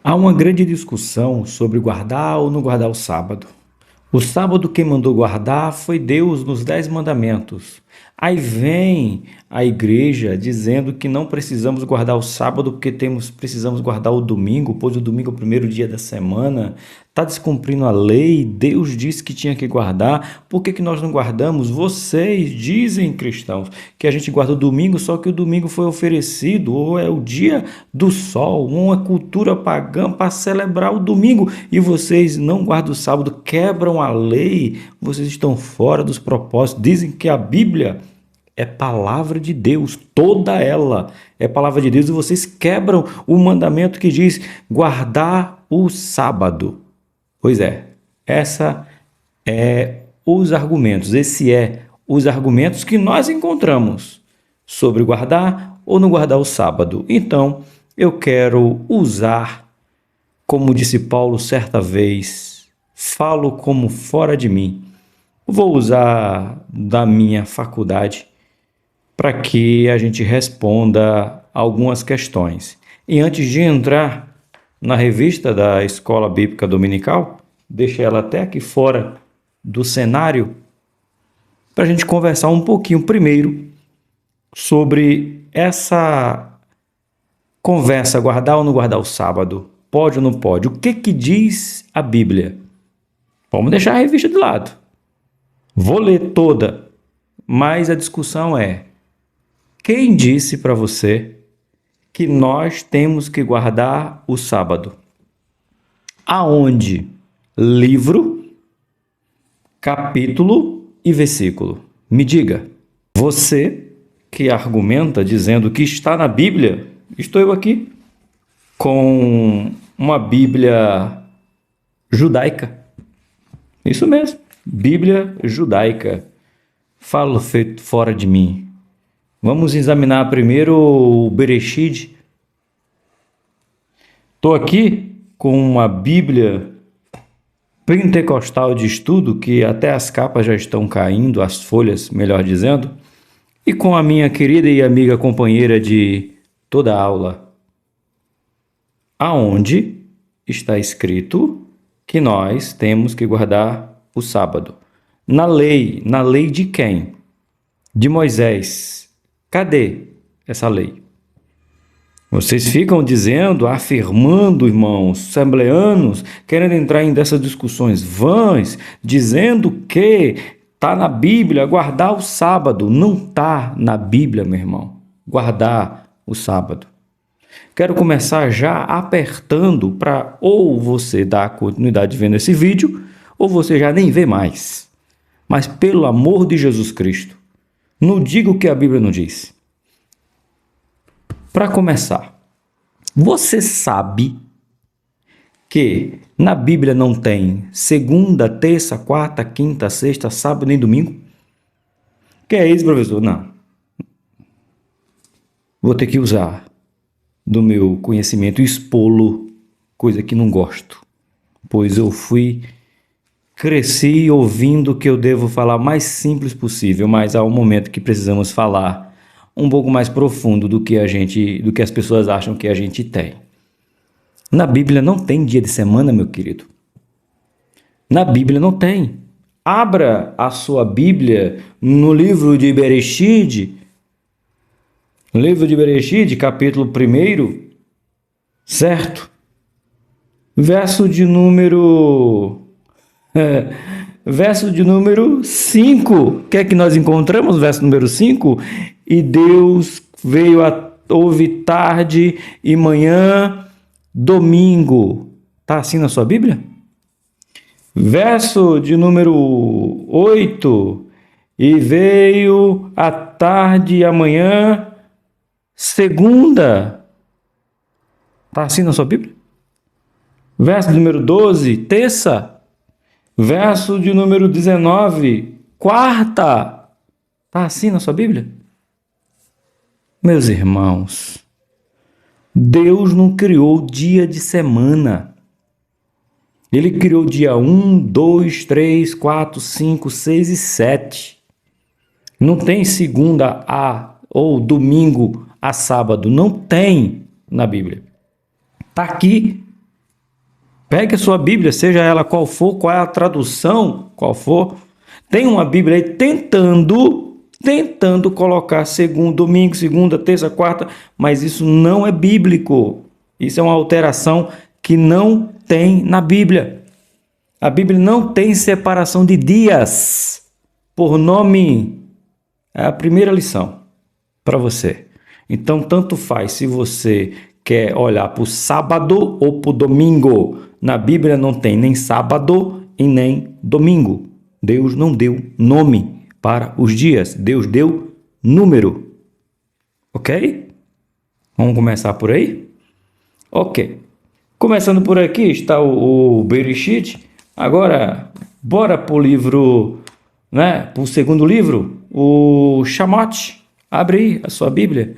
Há uma grande discussão sobre guardar ou não guardar o sábado. O sábado quem mandou guardar foi Deus nos 10 mandamentos. Aí vem a igreja dizendo que não precisamos guardar o sábado porque precisamos guardar o domingo, pois o domingo é o primeiro dia da semana. Está descumprindo a lei, Deus disse que tinha que guardar, por que nós não guardamos? Vocês dizem, cristãos, que a gente guarda o domingo, só que o domingo foi oferecido, ou é o dia do sol, uma cultura pagã para celebrar o domingo, e vocês não guardam o sábado, quebram a lei, vocês estão fora dos propósitos, dizem que a Bíblia é palavra de Deus, toda ela é palavra de Deus, e vocês quebram o mandamento que diz guardar o sábado. Pois é, esse é os argumentos que nós encontramos sobre guardar ou não guardar o sábado. Então, eu quero usar, como disse Paulo certa vez, falo como fora de mim. Vou usar da minha faculdade para que a gente responda algumas questões. E antes de entrar na revista da Escola Bíblica Dominical, deixei ela até aqui fora do cenário, para a gente conversar um pouquinho primeiro sobre essa conversa, guardar ou não guardar o sábado, pode ou não pode, o que diz a Bíblia. Vamos deixar a revista de lado. Vou ler toda, mas a discussão é: quem disse para você que nós temos que guardar o sábado? Aonde? Livro, capítulo e versículo. Me diga, você que argumenta dizendo que está na Bíblia, estou eu aqui com uma Bíblia judaica. Isso mesmo, Bíblia judaica. Falo feito fora de mim. Vamos examinar primeiro o Bereshit. Estou aqui com uma Bíblia pentecostal de estudo, que até as capas já estão caindo, as folhas, melhor dizendo, e com a minha querida e amiga companheira de toda a aula, aonde está escrito que nós temos que guardar o sábado. Na lei de quem? De Moisés. Cadê essa lei? Vocês ficam dizendo, afirmando, irmãos, assembleanos, querendo entrar em dessas discussões vãs, dizendo que está na Bíblia guardar o sábado. Não está na Bíblia, meu irmão, guardar o sábado. Quero começar já apertando para ou você dar continuidade vendo esse vídeo, ou você já nem vê mais. Mas pelo amor de Jesus Cristo, não diga o que a Bíblia não diz. Para começar, você sabe que na Bíblia não tem segunda, terça, quarta, quinta, sexta, sábado nem domingo? Que é isso, professor? Não. Vou ter que usar do meu conhecimento e expô-lo, coisa que não gosto, pois eu cresci ouvindo que eu devo falar o mais simples possível, mas há um momento que precisamos falar um pouco mais profundo do que as pessoas acham que a gente tem. Na Bíblia não tem dia de semana, meu querido. Na Bíblia não tem. Abra a sua Bíblia no livro de Bereshit, capítulo 1, certo? Verso de número 5. O que é que nós encontramos? Verso número 5. E Deus houve tarde e manhã, domingo. Está assim na sua Bíblia? Verso de número 8. E veio a tarde e a manhã, segunda. Está assim na sua Bíblia? Verso de número 12, terça. Verso de número 19, quarta. Está assim na sua Bíblia? Meus irmãos, Deus não criou dia de semana. Ele criou dia 1, 2, 3, 4, 5, 6 e 7. Não tem segunda a ou domingo a sábado. Não tem na Bíblia. Está aqui Pegue a sua Bíblia, seja ela qual for, qual é a tradução, qual for. Tem uma Bíblia aí tentando colocar segundo, domingo, segunda, terça, quarta, mas isso não é bíblico. Isso é uma alteração que não tem na Bíblia. A Bíblia não tem separação de dias por nome. É a primeira lição para você. Então, tanto faz se você quer olhar para o sábado ou para o domingo. Na Bíblia não tem nem sábado e nem domingo. Deus não deu nome para os dias. Deus deu número. Ok? Vamos começar por aí? Ok. Começando por aqui está o Bereshit. Agora, bora para o livro, né? Para o segundo livro, o Shemot. Abre aí a sua Bíblia.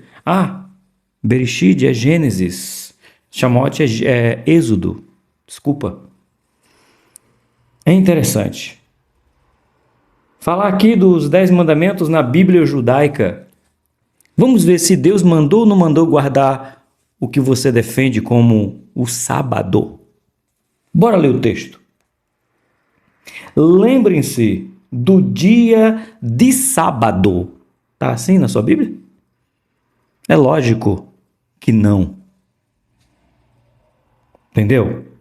Bereshit é Gênesis. Shemot é Êxodo. Desculpa. É interessante. Falar aqui dos 10 mandamentos na Bíblia judaica. Vamos ver se Deus mandou ou não mandou guardar o que você defende como o sábado. Bora ler o texto. Lembrem-se do dia de sábado. Tá assim na sua Bíblia? É lógico que não. Entendeu?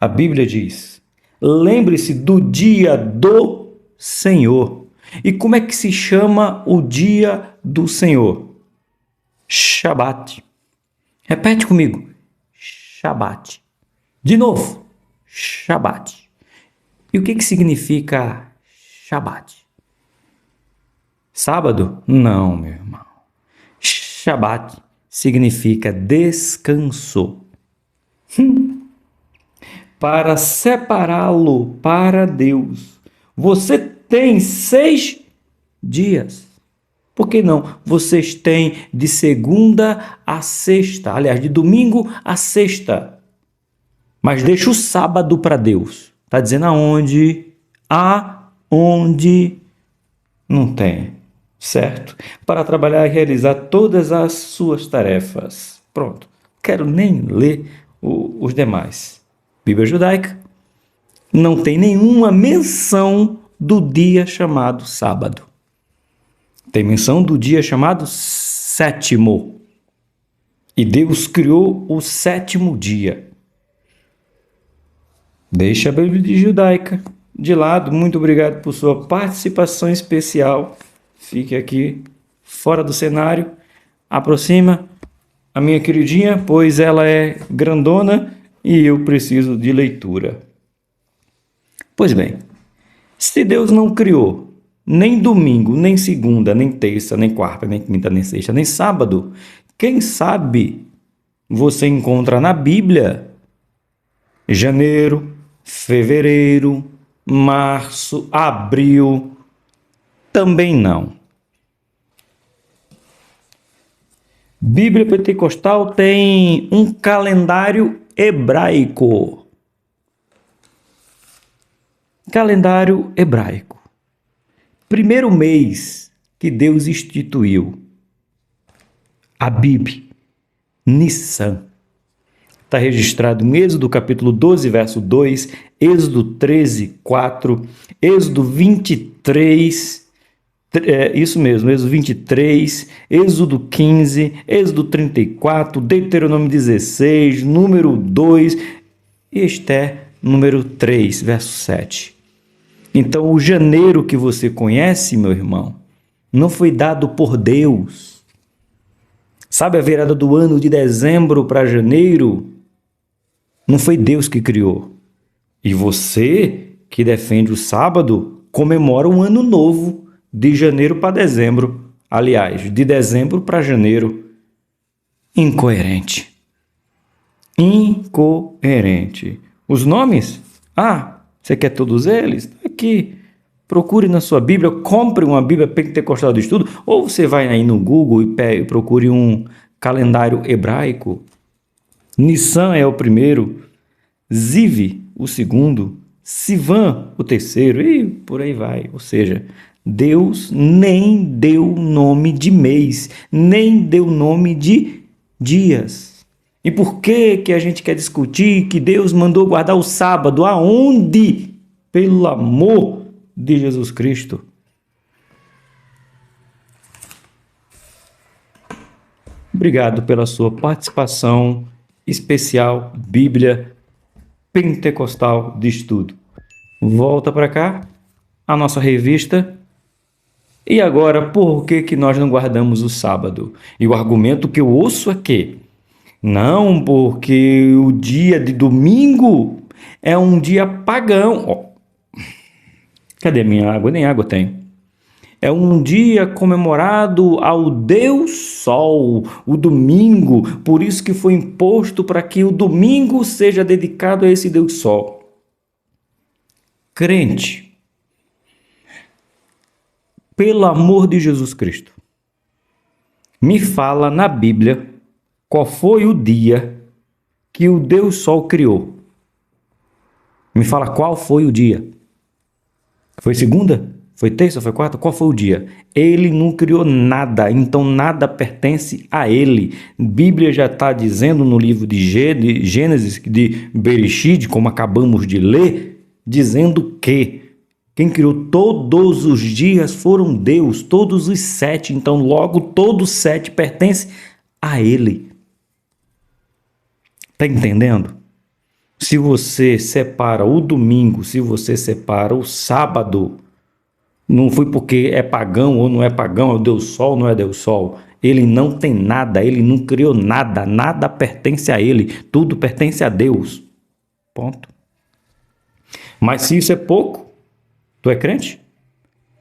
A Bíblia diz: lembre-se do dia do Senhor. E como é que se chama o dia do Senhor? Shabat. Repete comigo. Shabat. De novo. Shabat. E o que significa Shabat? Sábado? Não, meu irmão. Shabat significa descanso. Para separá-lo para Deus, você tem 6 dias. Por que não? Vocês têm de segunda a sexta, aliás, de domingo a sexta. Mas deixa o sábado para Deus. Está dizendo aonde? Aonde? Não tem, certo? Para trabalhar e realizar todas as suas tarefas. Pronto. Quero nem ler os demais. Bíblia judaica não tem nenhuma menção do dia chamado sábado. Tem menção do dia chamado sétimo. E Deus criou o 7º dia. Deixa a Bíblia judaica de lado. Muito obrigado por sua participação especial. Fique aqui fora do cenário. Aproxima a minha queridinha, pois ela é grandona e eu preciso de leitura. Pois bem, se Deus não criou nem domingo, nem segunda, nem terça, nem quarta, nem quinta, nem sexta, nem sábado, quem sabe você encontra na Bíblia janeiro, fevereiro, março, abril? Também não. Bíblia Pentecostal tem um calendário hebraico. Calendário hebraico. Primeiro mês que Deus instituiu. Abib, Nissan. Está registrado em Êxodo capítulo 12, verso 2, Êxodo 13, 4, Êxodo 23, isso mesmo, Êxodo 23, Êxodo 15, Êxodo 34, Deuteronômio 16, número 2 e Esther, número 3, verso 7. Então, o janeiro que você conhece, meu irmão, não foi dado por Deus. Sabe a virada do ano de dezembro para janeiro? Não foi Deus que criou. E você, que defende o sábado, comemora um ano novo de janeiro para dezembro. Aliás, de dezembro para janeiro. Incoerente. Incoerente. Os nomes? Você quer todos eles? Aqui. Procure na sua Bíblia, compre uma Bíblia Pentecostal de Estudo, ou você vai aí no Google e procure um calendário hebraico. Nissan é o primeiro, Ziv o segundo, Sivan o terceiro, e por aí vai. Ou seja, Deus nem deu nome de mês, nem deu nome de dias. E por que que a gente quer discutir que Deus mandou guardar o sábado? Aonde? Pelo amor de Jesus Cristo. Obrigado pela sua participação especial Bíblia Pentecostal de Estudo. Volta para cá, a nossa revista. E agora, por que que nós não guardamos o sábado? E o argumento que eu ouço é que não, porque o dia de domingo é um dia pagão. Oh, cadê minha água? Nem água tem. É um dia comemorado ao Deus Sol, o domingo, por isso que foi imposto para que o domingo seja dedicado a esse Deus Sol. Crente, pelo amor de Jesus Cristo, me fala na Bíblia qual foi o dia que o Deus Sol criou. Me fala qual foi o dia. Foi segunda? Foi terça? Foi quarta? Qual foi o dia? Ele não criou nada, então nada pertence a ele. A Bíblia já está dizendo no livro de Gênesis, de Bereshit, como acabamos de ler, dizendo que quem criou todos os dias foram Deus, todos os 7. Então logo todos os 7 pertencem a ele. Está entendendo? Se você separa o domingo, se você separa o sábado, não foi porque é pagão ou não é pagão, é Deus Sol ou não é Deus Sol. Ele não tem nada, ele não criou nada, nada pertence a ele, tudo pertence a Deus. Ponto. Mas se isso é pouco, tu é crente?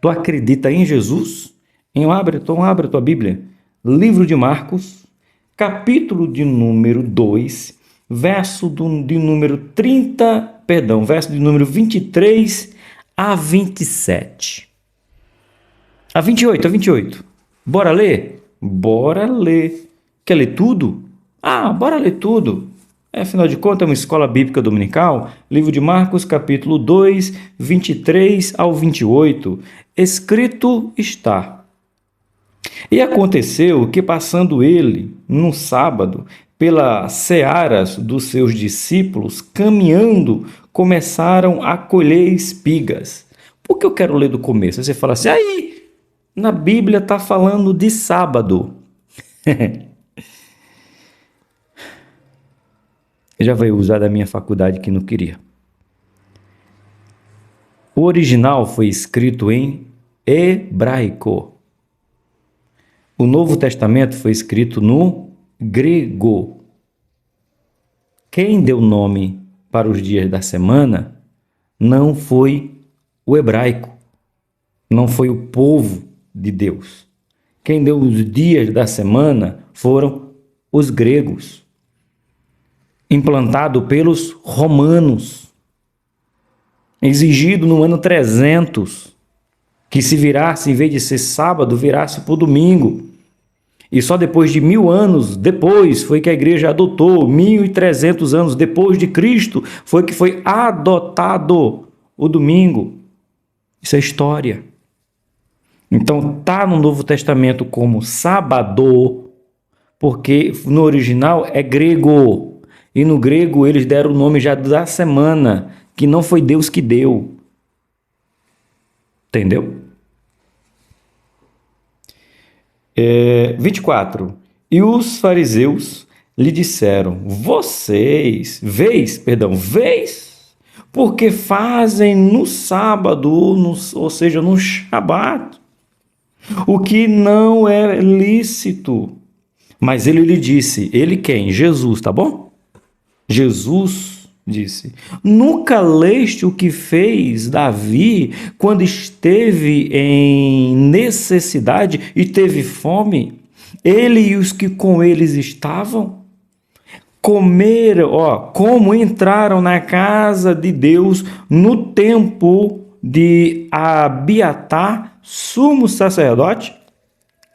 Tu acredita em Jesus? Então abre a tua Bíblia. Livro de Marcos, capítulo de número 2, verso de número 23 a 27. A 28. Bora ler? Bora ler. Quer ler tudo? Bora ler tudo. Afinal de contas, é uma escola bíblica dominical. Livro de Marcos, capítulo 2, 23 ao 28. Escrito está: E aconteceu que, passando ele, num sábado, pelas searas dos seus discípulos, caminhando, começaram a colher espigas. Por que eu quero ler do começo? Você fala assim, aí, na Bíblia está falando de sábado. Eu já veio usar da minha faculdade que não queria. O original foi escrito em hebraico. O Novo Testamento foi escrito no grego. Quem deu nome para os dias da semana não foi o hebraico, não foi o povo de Deus. Quem deu os dias da semana foram os gregos, implantado pelos romanos, exigido no ano 300, que se virasse, em vez de ser sábado, virasse para o domingo. E só depois de 1000 anos depois foi que a igreja adotou, 1300 anos depois de Cristo, foi que foi adotado o domingo. Isso é história. Então está no Novo Testamento como sábado, porque no original é grego. E no grego eles deram o nome já da semana, que não foi Deus que deu. Entendeu? 24. E os fariseus lhe disseram, vês, porque fazem no sábado, ou seja, no shabat, o que não é lícito. Mas ele lhe disse, ele quem? Jesus, tá bom? Jesus disse, nunca leste o que fez Davi quando esteve em necessidade e teve fome? Ele e os que com eles estavam comeram, como entraram na casa de Deus no tempo de Abiatar, sumo sacerdote,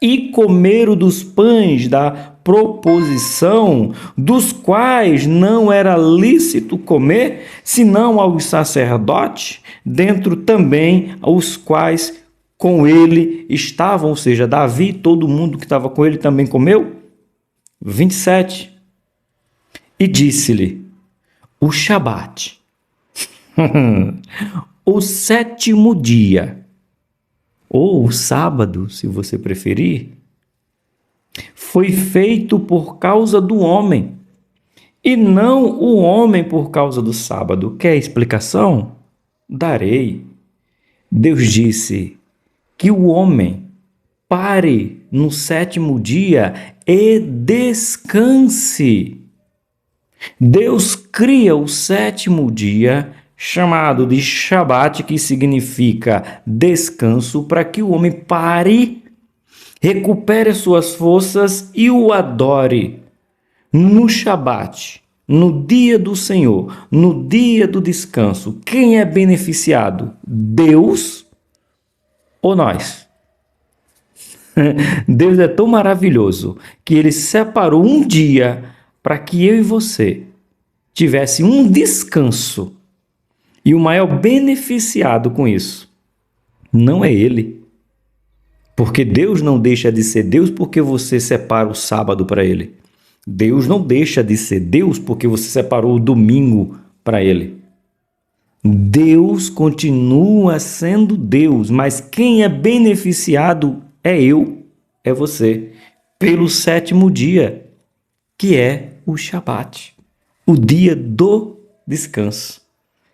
e comeram dos pães da proposição, dos quais não era lícito comer, senão aos sacerdotes, dentro também os quais com ele estavam, ou seja, Davi, todo mundo que estava com ele também comeu. 27. E disse-lhe: o Shabat, o sétimo dia, ou o sábado, se você preferir, foi feito por causa do homem, e não o homem por causa do sábado. Quer explicação? Darei. Deus disse que o homem pare no sétimo dia e descanse. Deus cria o sétimo dia, chamado de Shabat, que significa descanso, para que o homem pare, recupere suas forças e o adore. No Shabat, no dia do Senhor, no dia do descanso, quem é beneficiado? Deus ou nós? Deus é tão maravilhoso que Ele separou um dia para que eu e você tivesse um descanso. E o maior beneficiado com isso não é Ele. Porque Deus não deixa de ser Deus porque você separa o sábado para Ele. Deus não deixa de ser Deus porque você separou o domingo para Ele. Deus continua sendo Deus, mas quem é beneficiado é eu, é você, pelo sétimo dia, que é o Shabat, o dia do descanso,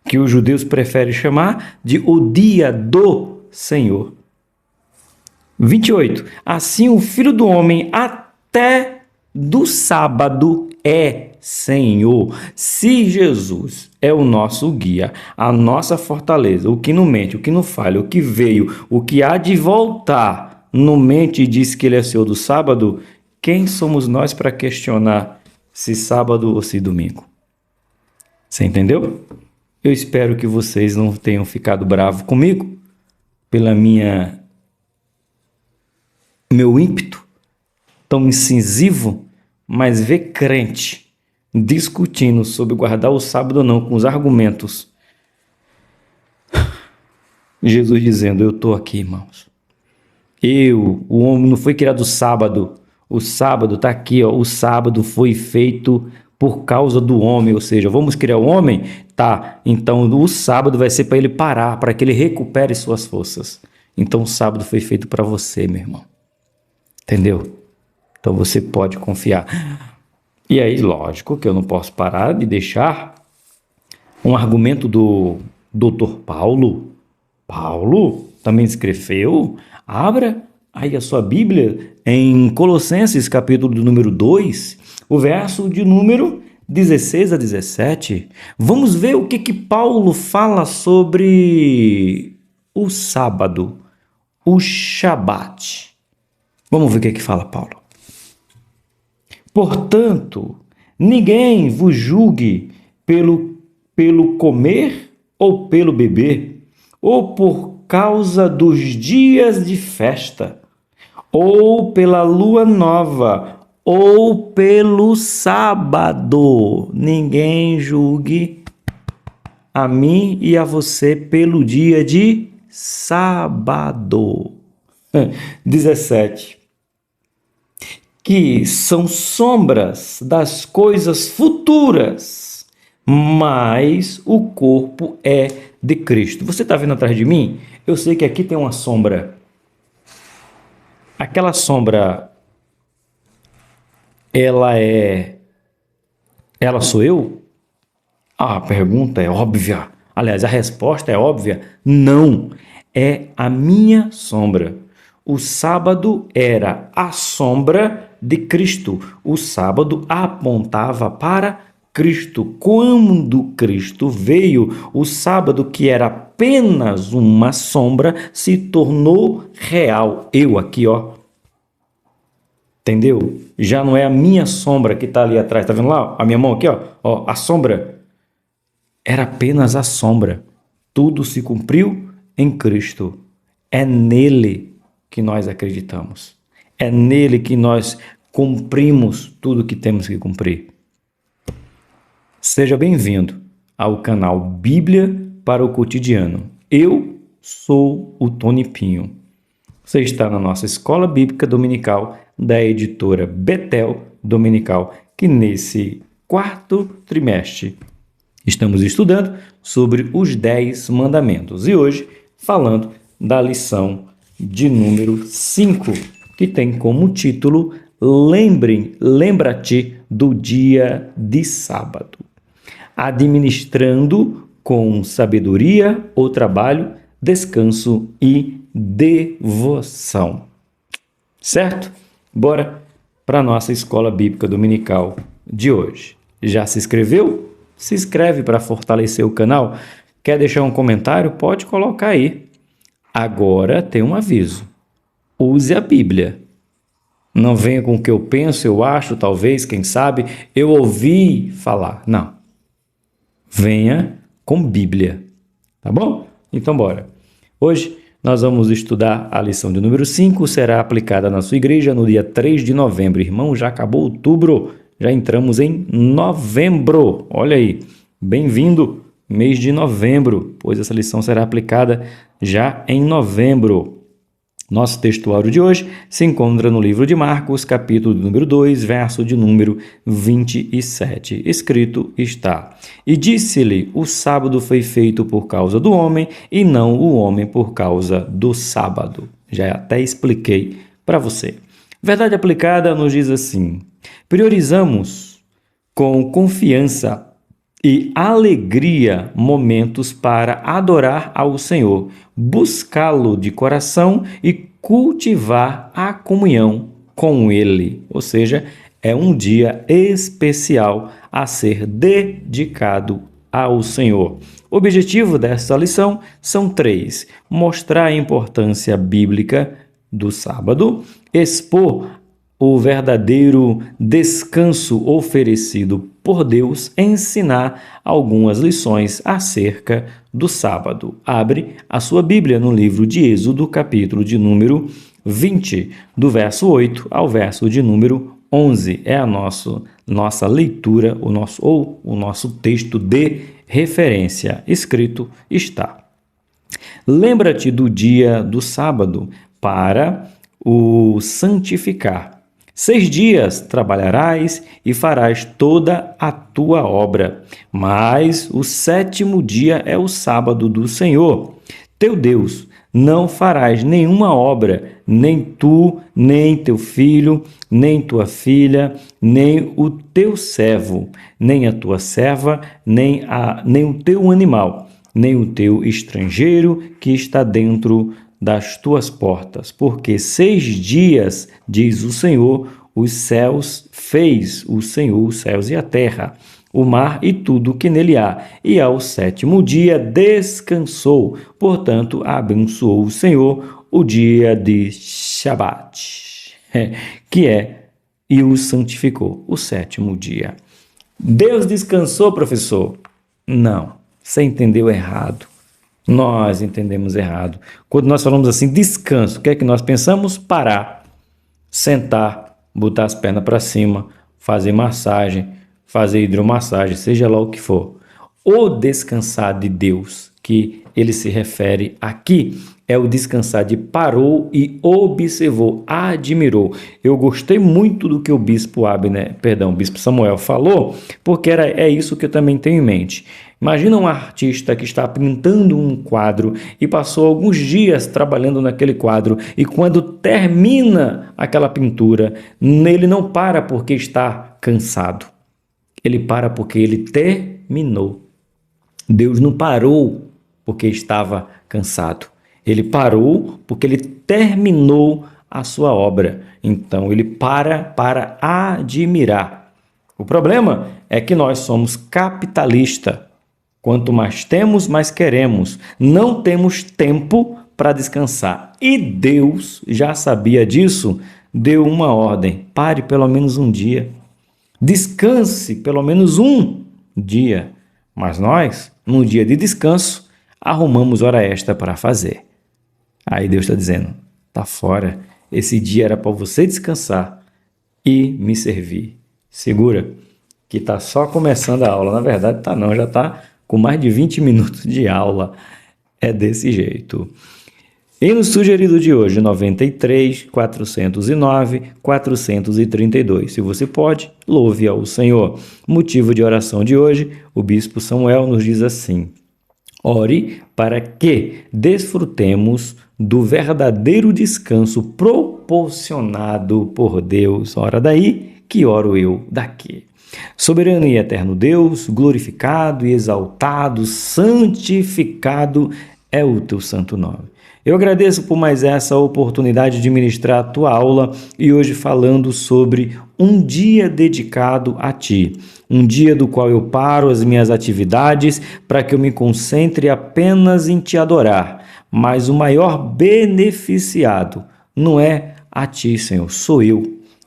que os judeus preferem chamar de o dia do Senhor. 28. Assim o Filho do Homem até do sábado é Senhor. Se Jesus é o nosso guia, a nossa fortaleza, o que não mente, o que não falha, o que veio, o que há de voltar, não mente e diz que ele é Senhor do sábado, quem somos nós para questionar se sábado ou se domingo? Você entendeu? Eu espero que vocês não tenham ficado bravos comigo pela meu ímpeto tão incisivo, mas ver crente discutindo sobre guardar o sábado ou não com os argumentos. Jesus dizendo: eu estou aqui, irmãos. O homem não foi criado sábado. O sábado está aqui, ó. O sábado foi feito por causa do homem, ou seja, vamos criar o homem? Tá, então o sábado vai ser para ele parar, para que ele recupere suas forças. Então o sábado foi feito para você, meu irmão. Entendeu? Então você pode confiar. E aí, lógico que eu não posso parar de deixar um argumento do Dr. Paulo. Paulo também escreveu. Abra aí a sua Bíblia em Colossenses, capítulo do número 2, o verso de número 16 a 17. Vamos ver o que Paulo fala sobre o sábado, o Shabat. Vamos ver o que fala Paulo. Portanto, ninguém vos julgue pelo comer ou pelo beber, ou por causa dos dias de festa, ou pela lua nova, ou pelo sábado. Ninguém julgue a mim e a você pelo dia de sábado. 17. Que são sombras das coisas futuras, mas o corpo é de Cristo. Você está vendo atrás de mim? Eu sei que aqui tem uma sombra. Aquela sombra, ela sou eu? A pergunta é óbvia. Aliás, a resposta é óbvia. Não, é a minha sombra. O sábado era a sombra de Cristo. O sábado apontava para Cristo. Quando Cristo veio, o sábado, que era apenas uma sombra, se tornou real. Eu aqui, ó. Entendeu? Já não é a minha sombra que está ali atrás. Tá vendo lá? A minha mão aqui, ó. Ó, a sombra. Era apenas a sombra. Tudo se cumpriu em Cristo. É nele que nós acreditamos. É nele que nós cumprimos tudo que temos que cumprir. Seja bem-vindo ao canal Bíblia para o Cotidiano. Eu sou o Tony Pinho. Você está na nossa Escola Bíblica Dominical da editora Betel Dominical, que nesse quarto trimestre. Estamos estudando sobre os 10 mandamentos e hoje falando da lição de número 5, que tem como título Lembra-te do dia de sábado. Administrando com sabedoria o trabalho, descanso e devoção. Certo? Bora para a nossa escola bíblica dominical de hoje. Já se inscreveu? Se inscreve para fortalecer o canal. Quer deixar um comentário? Pode colocar aí. Agora tem um aviso. Use a Bíblia. Não venha com o que eu penso, eu acho, talvez, quem sabe, eu ouvi falar. Não. Venha com Bíblia. Tá bom? Então bora. Hoje nós vamos estudar a lição de número 5, será aplicada na sua igreja no dia 3 de novembro. Irmão, já acabou outubro, já entramos em novembro. Olha aí, bem-vindo, mês de novembro, pois essa lição será aplicada já em novembro. Nosso textuário de hoje se encontra no livro de Marcos, capítulo de número 2, verso de número 27. Escrito está: E disse-lhe, o sábado foi feito por causa do homem, e não o homem por causa do sábado. Já até expliquei para você. Verdade aplicada nos diz assim: priorizamos com confiança e alegria momentos para adorar ao Senhor, buscá-lo de coração e cultivar a comunhão com Ele. Ou seja, é um dia especial a ser dedicado ao Senhor. O objetivo desta lição são 3: mostrar a importância bíblica do sábado, expor o verdadeiro descanso oferecido por Deus, ensinar algumas lições acerca do sábado. Abre a sua Bíblia no livro de Êxodo, capítulo de número 20, do verso 8 ao verso de número 11. É a nossa leitura, o nosso texto de referência. Escrito está: Lembra-te do dia do sábado para o santificar. 6 dias trabalharás e farás toda a tua obra, mas o 7º dia é o sábado do Senhor, teu Deus. Não farás nenhuma obra, nem tu, nem teu filho, nem tua filha, nem o teu servo, nem a tua serva, nem o teu animal, nem o teu estrangeiro que está dentro das tuas portas, porque 6 dias, diz o Senhor, os céus fez o Senhor, os céus e a terra, o mar e tudo que nele há, e ao 7º dia descansou. Portanto, abençoou o Senhor o dia de Shabat, e o santificou, o 7º dia. Deus descansou, professor? Não, você entendeu errado. Nós entendemos errado. Quando nós falamos assim, descanso, o que é que nós pensamos? Parar, sentar, botar as pernas para cima, fazer massagem, fazer hidromassagem, seja lá o que for. O descansar de Deus, que ele se refere aqui, é o descansar de parou e observou, admirou. Eu gostei muito do que o bispo Samuel falou, porque é isso que eu também tenho em mente. Imagina um artista que está pintando um quadro e passou alguns dias trabalhando naquele quadro, e quando termina aquela pintura, ele não para porque está cansado. Ele para porque ele terminou. Deus não parou porque estava cansado. Ele parou porque ele terminou a sua obra. Então, ele para admirar. O problema é que nós somos capitalistas. Quanto mais temos, mais queremos. Não temos tempo para descansar. E Deus já sabia disso, deu uma ordem: pare pelo menos um dia. Descanse pelo menos um dia. Mas nós, no dia de descanso, arrumamos hora extra para fazer. Aí Deus está dizendo: tá fora. Esse dia era para você descansar e me servir. Segura que está só começando a aula. Na verdade, tá não, já está com mais de 20 minutos de aula. É desse jeito. E no sugerido de hoje, 93, 409, 432. Se você pode, louve ao Senhor. Motivo de oração de hoje, o bispo Samuel nos diz assim: ore para que desfrutemos do verdadeiro descanso proporcionado por Deus. Ora daí que oro eu daqui. Soberano e eterno Deus, glorificado e exaltado, santificado é o teu santo nome. Eu agradeço por mais essa oportunidade de ministrar a tua aula e hoje falando sobre um dia dedicado a ti. Um dia do qual eu paro as minhas atividades para que eu me concentre apenas em te adorar. Mas o maior beneficiado não é a ti, Senhor, sou eu.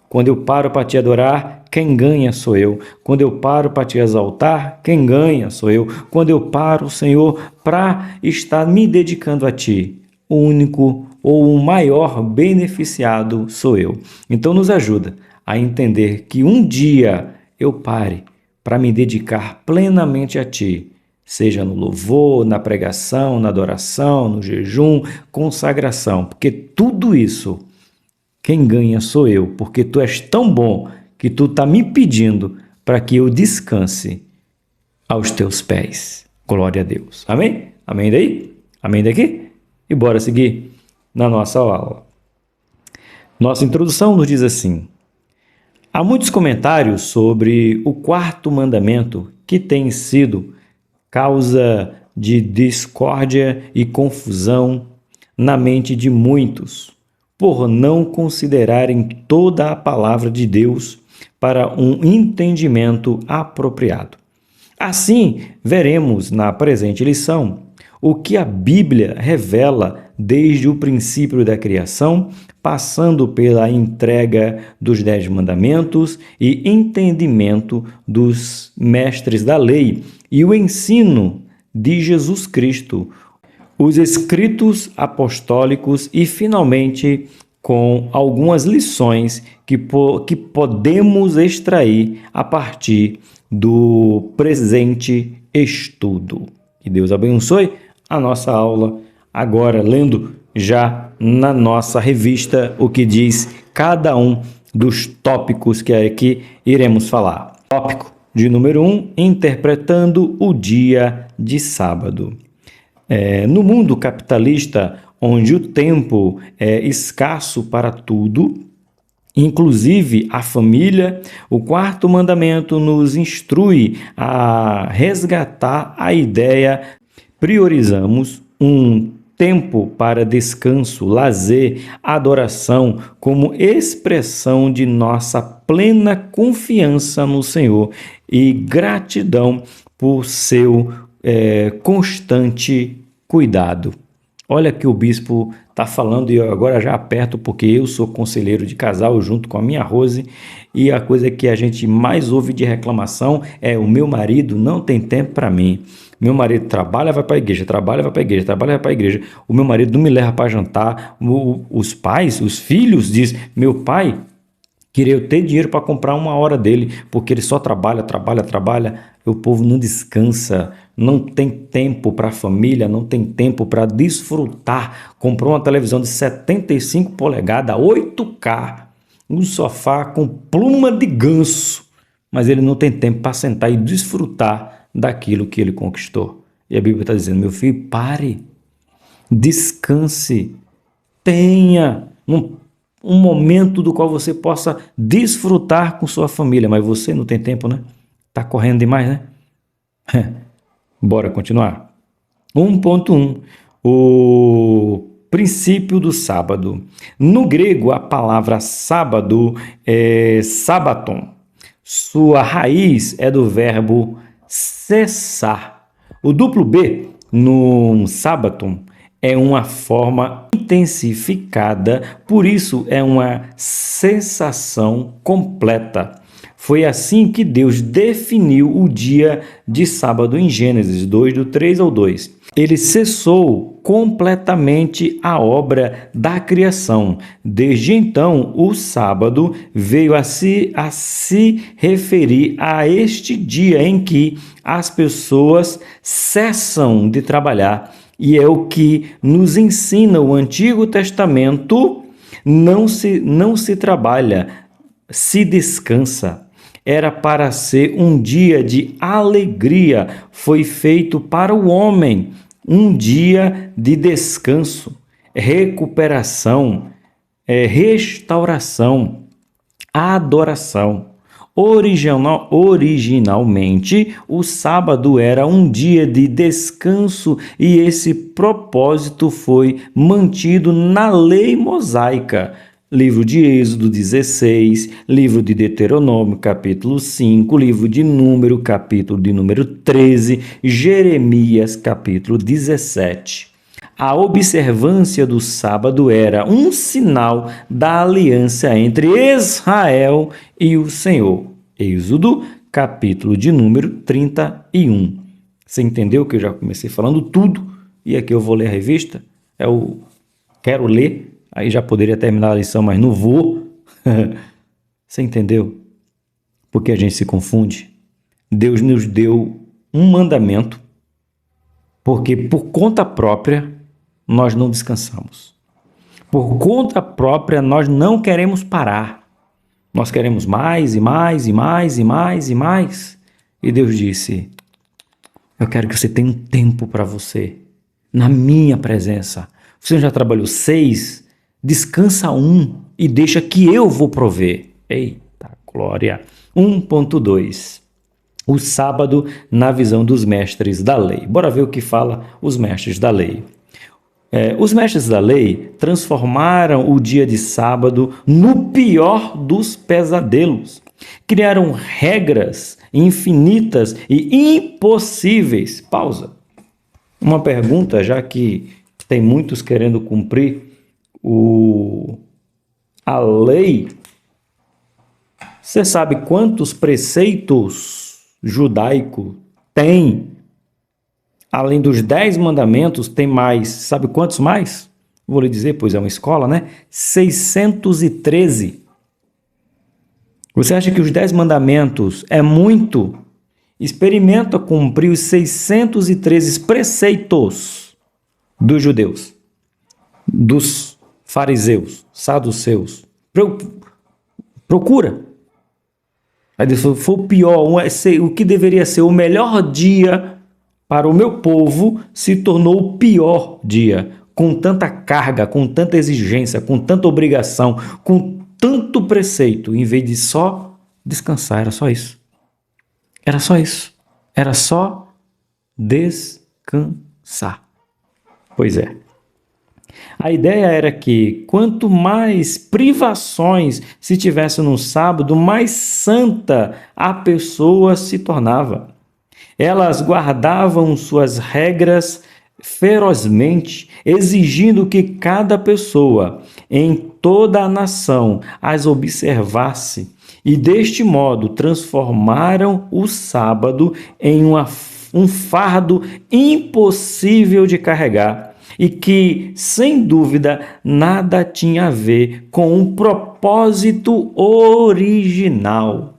Quando eu paro para te adorar, quem ganha sou eu. Quando eu paro para te exaltar, quem ganha sou eu. Quando eu paro, Senhor, para estar me dedicando a ti, o único ou o maior beneficiado sou eu. Então nos ajuda a entender que um dia eu pare para me dedicar plenamente a ti, seja no louvor, na pregação, na adoração, no jejum, consagração, porque tudo isso quem ganha sou eu, porque tu és tão bom que tu está me pedindo para que eu descanse aos teus pés. Glória a Deus. Amém? Amém daí? Amém daqui? E bora seguir na nossa aula. Nossa introdução nos diz assim: há muitos comentários sobre o quarto mandamento que tem sido causa de discórdia e confusão na mente de muitos, por não considerarem toda a palavra de Deus para um entendimento apropriado. Assim, veremos na presente lição o que a Bíblia revela desde o princípio da criação, passando pela entrega dos 10 mandamentos e entendimento dos mestres da lei e o ensino de Jesus Cristo, os escritos apostólicos e, finalmente, com algumas lições que podemos extrair a partir do presente estudo. Que Deus abençoe a nossa aula, agora lendo já na nossa revista o que diz cada um dos tópicos que aqui iremos falar. Tópico de número 1, interpretando o dia de sábado. No mundo capitalista, onde o tempo é escasso para tudo, inclusive a família, o quarto mandamento nos instrui a resgatar a ideia: priorizamos um tempo para descanso, lazer, adoração, como expressão de nossa plena confiança no Senhor e gratidão por seu constante cuidado. Olha que o bispo está falando e eu agora já aperto porque eu sou conselheiro de casal junto com a minha Rose e a coisa que a gente mais ouve de reclamação é: o meu marido não tem tempo para mim. Meu marido trabalha, vai para a igreja, trabalha, vai para a igreja, trabalha, vai para a igreja. O meu marido não me leva para jantar. Os pais, os filhos dizem: meu pai queria eu ter dinheiro para comprar uma hora dele, porque ele só trabalha. O povo não descansa, não tem tempo para a família, não tem tempo para desfrutar. Comprou uma televisão de 75 polegadas, 8K, um sofá com pluma de ganso, mas ele não tem tempo para sentar e desfrutar daquilo que ele conquistou. E a Bíblia está dizendo: meu filho, pare, descanse, tenha um momento do qual você possa desfrutar com sua família, mas você não tem tempo, né? Está correndo demais, né? Bora continuar. 1.1. O princípio do sábado. No grego, a palavra sábado é sabaton. Sua raiz é do verbo cessar. O duplo B no sabaton é uma forma intensificada, por isso é uma cessação completa. Foi assim que Deus definiu o dia de sábado em Gênesis 2, do 3 ao 2. Ele cessou completamente a obra da criação. Desde então, o sábado veio a se referir a este dia em que as pessoas cessam de trabalhar e é o que nos ensina o Antigo Testamento. Não se trabalha, se descansa. Era para ser um dia de alegria, foi feito para o homem, um dia de descanso, recuperação, restauração, adoração. Originalmente, o sábado era um dia de descanso e esse propósito foi mantido na lei mosaica. Livro de Êxodo 16, livro de Deuteronômio, capítulo 5, livro de Número, capítulo de número 13, Jeremias, capítulo 17. A observância do sábado era um sinal da aliança entre Israel e o Senhor. Êxodo, capítulo de número 31. Você entendeu que eu já comecei falando tudo e aqui eu vou ler a revista? Eu quero ler, aí já poderia terminar a lição, mas não vou. Você entendeu? Porque a gente se confunde. Deus nos deu um mandamento, porque por conta própria nós não descansamos. Por conta própria, nós não queremos parar. Nós queremos mais e mais e mais e mais e mais. E Deus disse: eu quero que você tenha um tempo para você, na minha presença. Você já trabalhou 6, descansa 1 e deixa que eu vou prover. Eita, glória! 1.2. O sábado na visão dos mestres da lei. Bora ver o que fala os mestres da lei. Os mestres da lei transformaram o dia de sábado no pior dos pesadelos. Criaram regras infinitas e impossíveis. Pausa. Uma pergunta, já que tem muitos querendo cumprir a lei. Você sabe quantos preceitos judaicos tem? Além dos 10 mandamentos, tem mais. Sabe quantos mais? Vou lhe dizer, pois é uma escola, né? 613. Você acha que os 10 mandamentos é muito? Experimenta cumprir os 613 preceitos dos judeus, dos fariseus, saduceus. Procura. Aí foi o pior, o que deveria ser o melhor dia para o meu povo se tornou o pior dia, com tanta carga, com tanta exigência, com tanta obrigação, com tanto preceito, em vez de só descansar. Era só isso. Era só isso. Era só descansar. Pois é. A ideia era que quanto mais privações se tivesse no sábado, mais santa a pessoa se tornava. Elas guardavam suas regras ferozmente, exigindo que cada pessoa em toda a nação as observasse, e deste modo transformaram o sábado em um fardo impossível de carregar e que, sem dúvida, nada tinha a ver com um propósito original.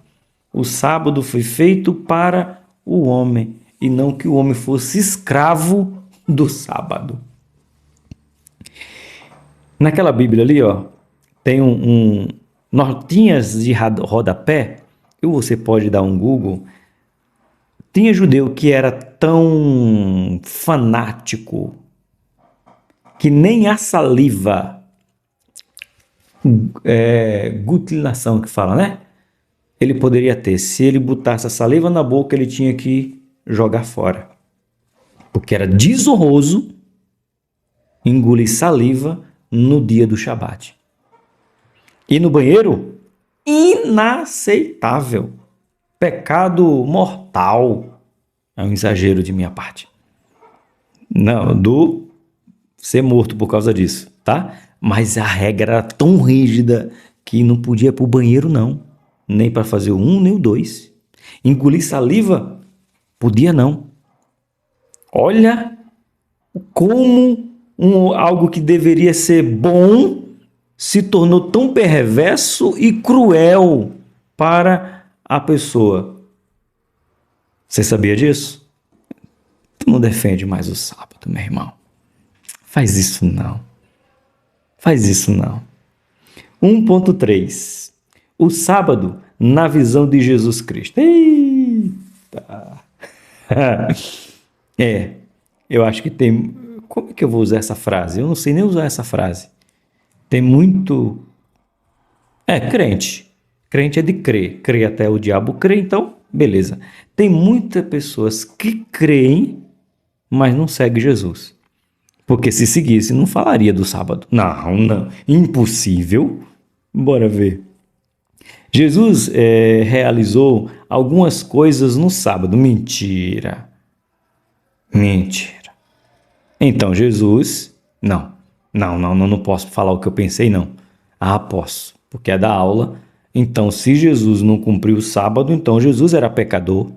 O sábado foi feito para o homem, e não que o homem fosse escravo do sábado. Naquela Bíblia ali, ó, tem notinhas de rodapé, ou você pode dar um Google. Tinha judeu que era tão fanático que nem a saliva, gutilação que fala, né? Ele poderia ter. Se ele botasse a saliva na boca, ele tinha que jogar fora. Porque era desonroso engolir saliva no dia do Shabat. E no banheiro? Inaceitável. Pecado mortal. É um exagero de minha parte. Não, do ser morto por causa disso, tá? Mas a regra era tão rígida que não podia ir para o banheiro, não. Nem para fazer o 1, nem o 2. Engolir saliva? Podia não. Olha como algo que deveria ser bom se tornou tão perverso e cruel para a pessoa. Você sabia disso? Tu não defende mais o sábado, meu irmão. Faz isso não. Faz isso não. 1.3. O sábado na visão de Jesus Cristo. Eita! Eu acho que tem... Como é que eu vou usar essa frase? Eu não sei nem usar essa frase. Tem muito... crente. Crente é de crer. Crer até o diabo crer, então, beleza. Tem muitas pessoas que creem, mas não seguem Jesus. Porque se seguisse, não falaria do sábado. Não. Impossível. Bora ver. Jesus realizou algumas coisas no sábado. Mentira. Então, Jesus... Não posso falar o que eu pensei, não. Posso, porque é da aula. Então, se Jesus não cumpriu o sábado, então Jesus era pecador.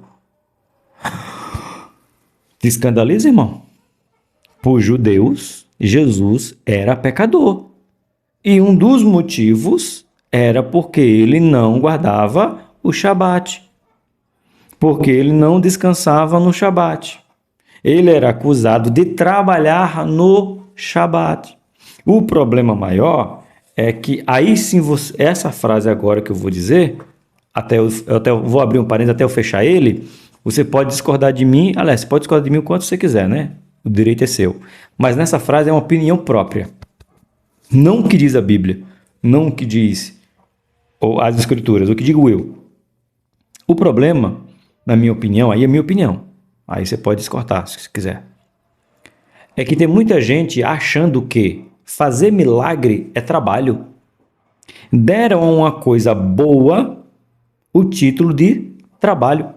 Te escandaliza, irmão? Para os judeus, Jesus era pecador. E um dos motivos era porque ele não guardava o Shabat. Porque ele não descansava no Shabat. Ele era acusado de trabalhar no Shabat. O problema maior é que aí sim, essa frase agora que eu vou dizer, eu vou abrir um parênteses até eu fechar ele, você pode discordar de mim, aliás, você pode discordar de mim o quanto você quiser, né? O direito é seu. Mas nessa frase é uma opinião própria. Não o que diz a Bíblia, não o que diz as Escrituras, o que digo eu. O problema, na minha opinião, aí é minha opinião. Aí você pode discordar, se quiser. É que tem muita gente achando que fazer milagre é trabalho. Deram a uma coisa boa o título de trabalho.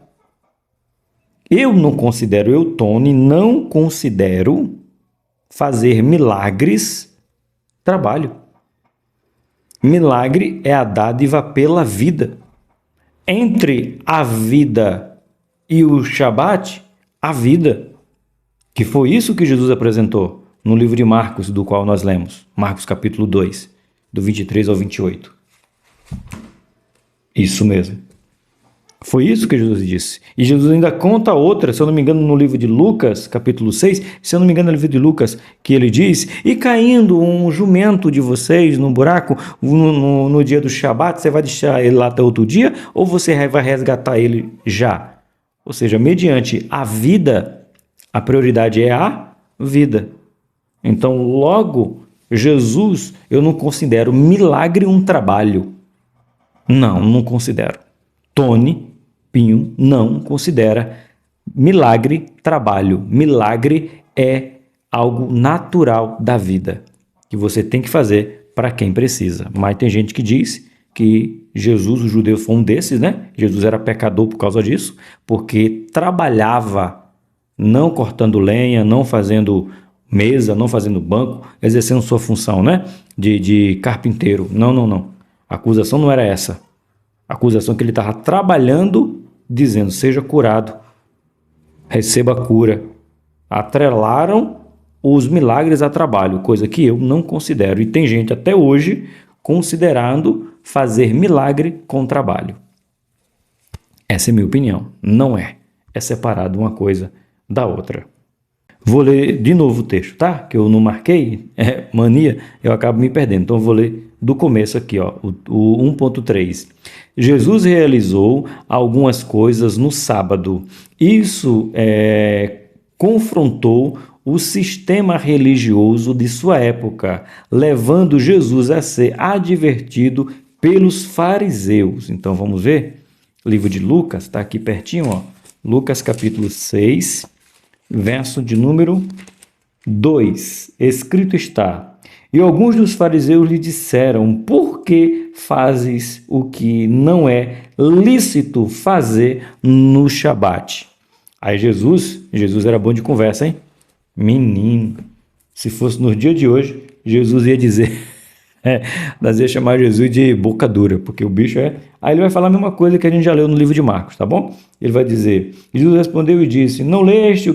Eu não considero, Tony, não considero fazer milagres trabalho. Milagre é a dádiva pela vida. Entre a vida e o Shabat, a vida. Que foi isso que Jesus apresentou no livro de Marcos, do qual nós lemos. Marcos capítulo 2, do 23 ao 28. Isso mesmo. Foi isso que Jesus disse. E Jesus ainda conta outra, se eu não me engano, no livro de Lucas, capítulo 6, se eu não me engano, no livro de Lucas, que ele diz, e caindo um jumento de vocês num buraco no dia do Shabat, você vai deixar ele lá até outro dia, ou você vai resgatar ele já? Ou seja, mediante a vida, a prioridade é a vida. Então, logo, Jesus, eu não considero milagre um trabalho. Não considero. Tony Pinho não considera milagre trabalho. Milagre é algo natural da vida, que você tem que fazer para quem precisa. Mas tem gente que diz que Jesus, o judeu, foi um desses, né? Jesus era pecador por causa disso, porque trabalhava, não cortando lenha, não fazendo mesa, não fazendo banco, exercendo sua função, né? De carpinteiro. Não. A acusação não era essa. A acusação é que ele estava trabalhando, dizendo, seja curado, receba a cura. Atrelaram os milagres a trabalho, coisa que eu não considero. E tem gente até hoje considerando fazer milagre com trabalho. Essa é a minha opinião. Não é. É separado uma coisa da outra. Vou ler de novo o texto, tá? Que eu não marquei, mania, eu acabo me perdendo. Então, eu vou ler do começo aqui, ó, o 1.3. Jesus realizou algumas coisas no sábado. Isso confrontou o sistema religioso de sua época, levando Jesus a ser advertido pelos fariseus. Então, vamos ver? Livro de Lucas, está aqui pertinho, ó. Lucas capítulo 6, verso de número 2, escrito está: e alguns dos fariseus lhe disseram, por que fazes o que não é lícito fazer no Shabat? Aí Jesus era bom de conversa, hein? Menino, se fosse no dia de hoje, Jesus ia dizer, nós ia chamar Jesus de boca dura, porque o bicho Aí ele vai falar a mesma coisa que a gente já leu no livro de Marcos, tá bom? Ele vai dizer, Jesus respondeu e disse, não leste o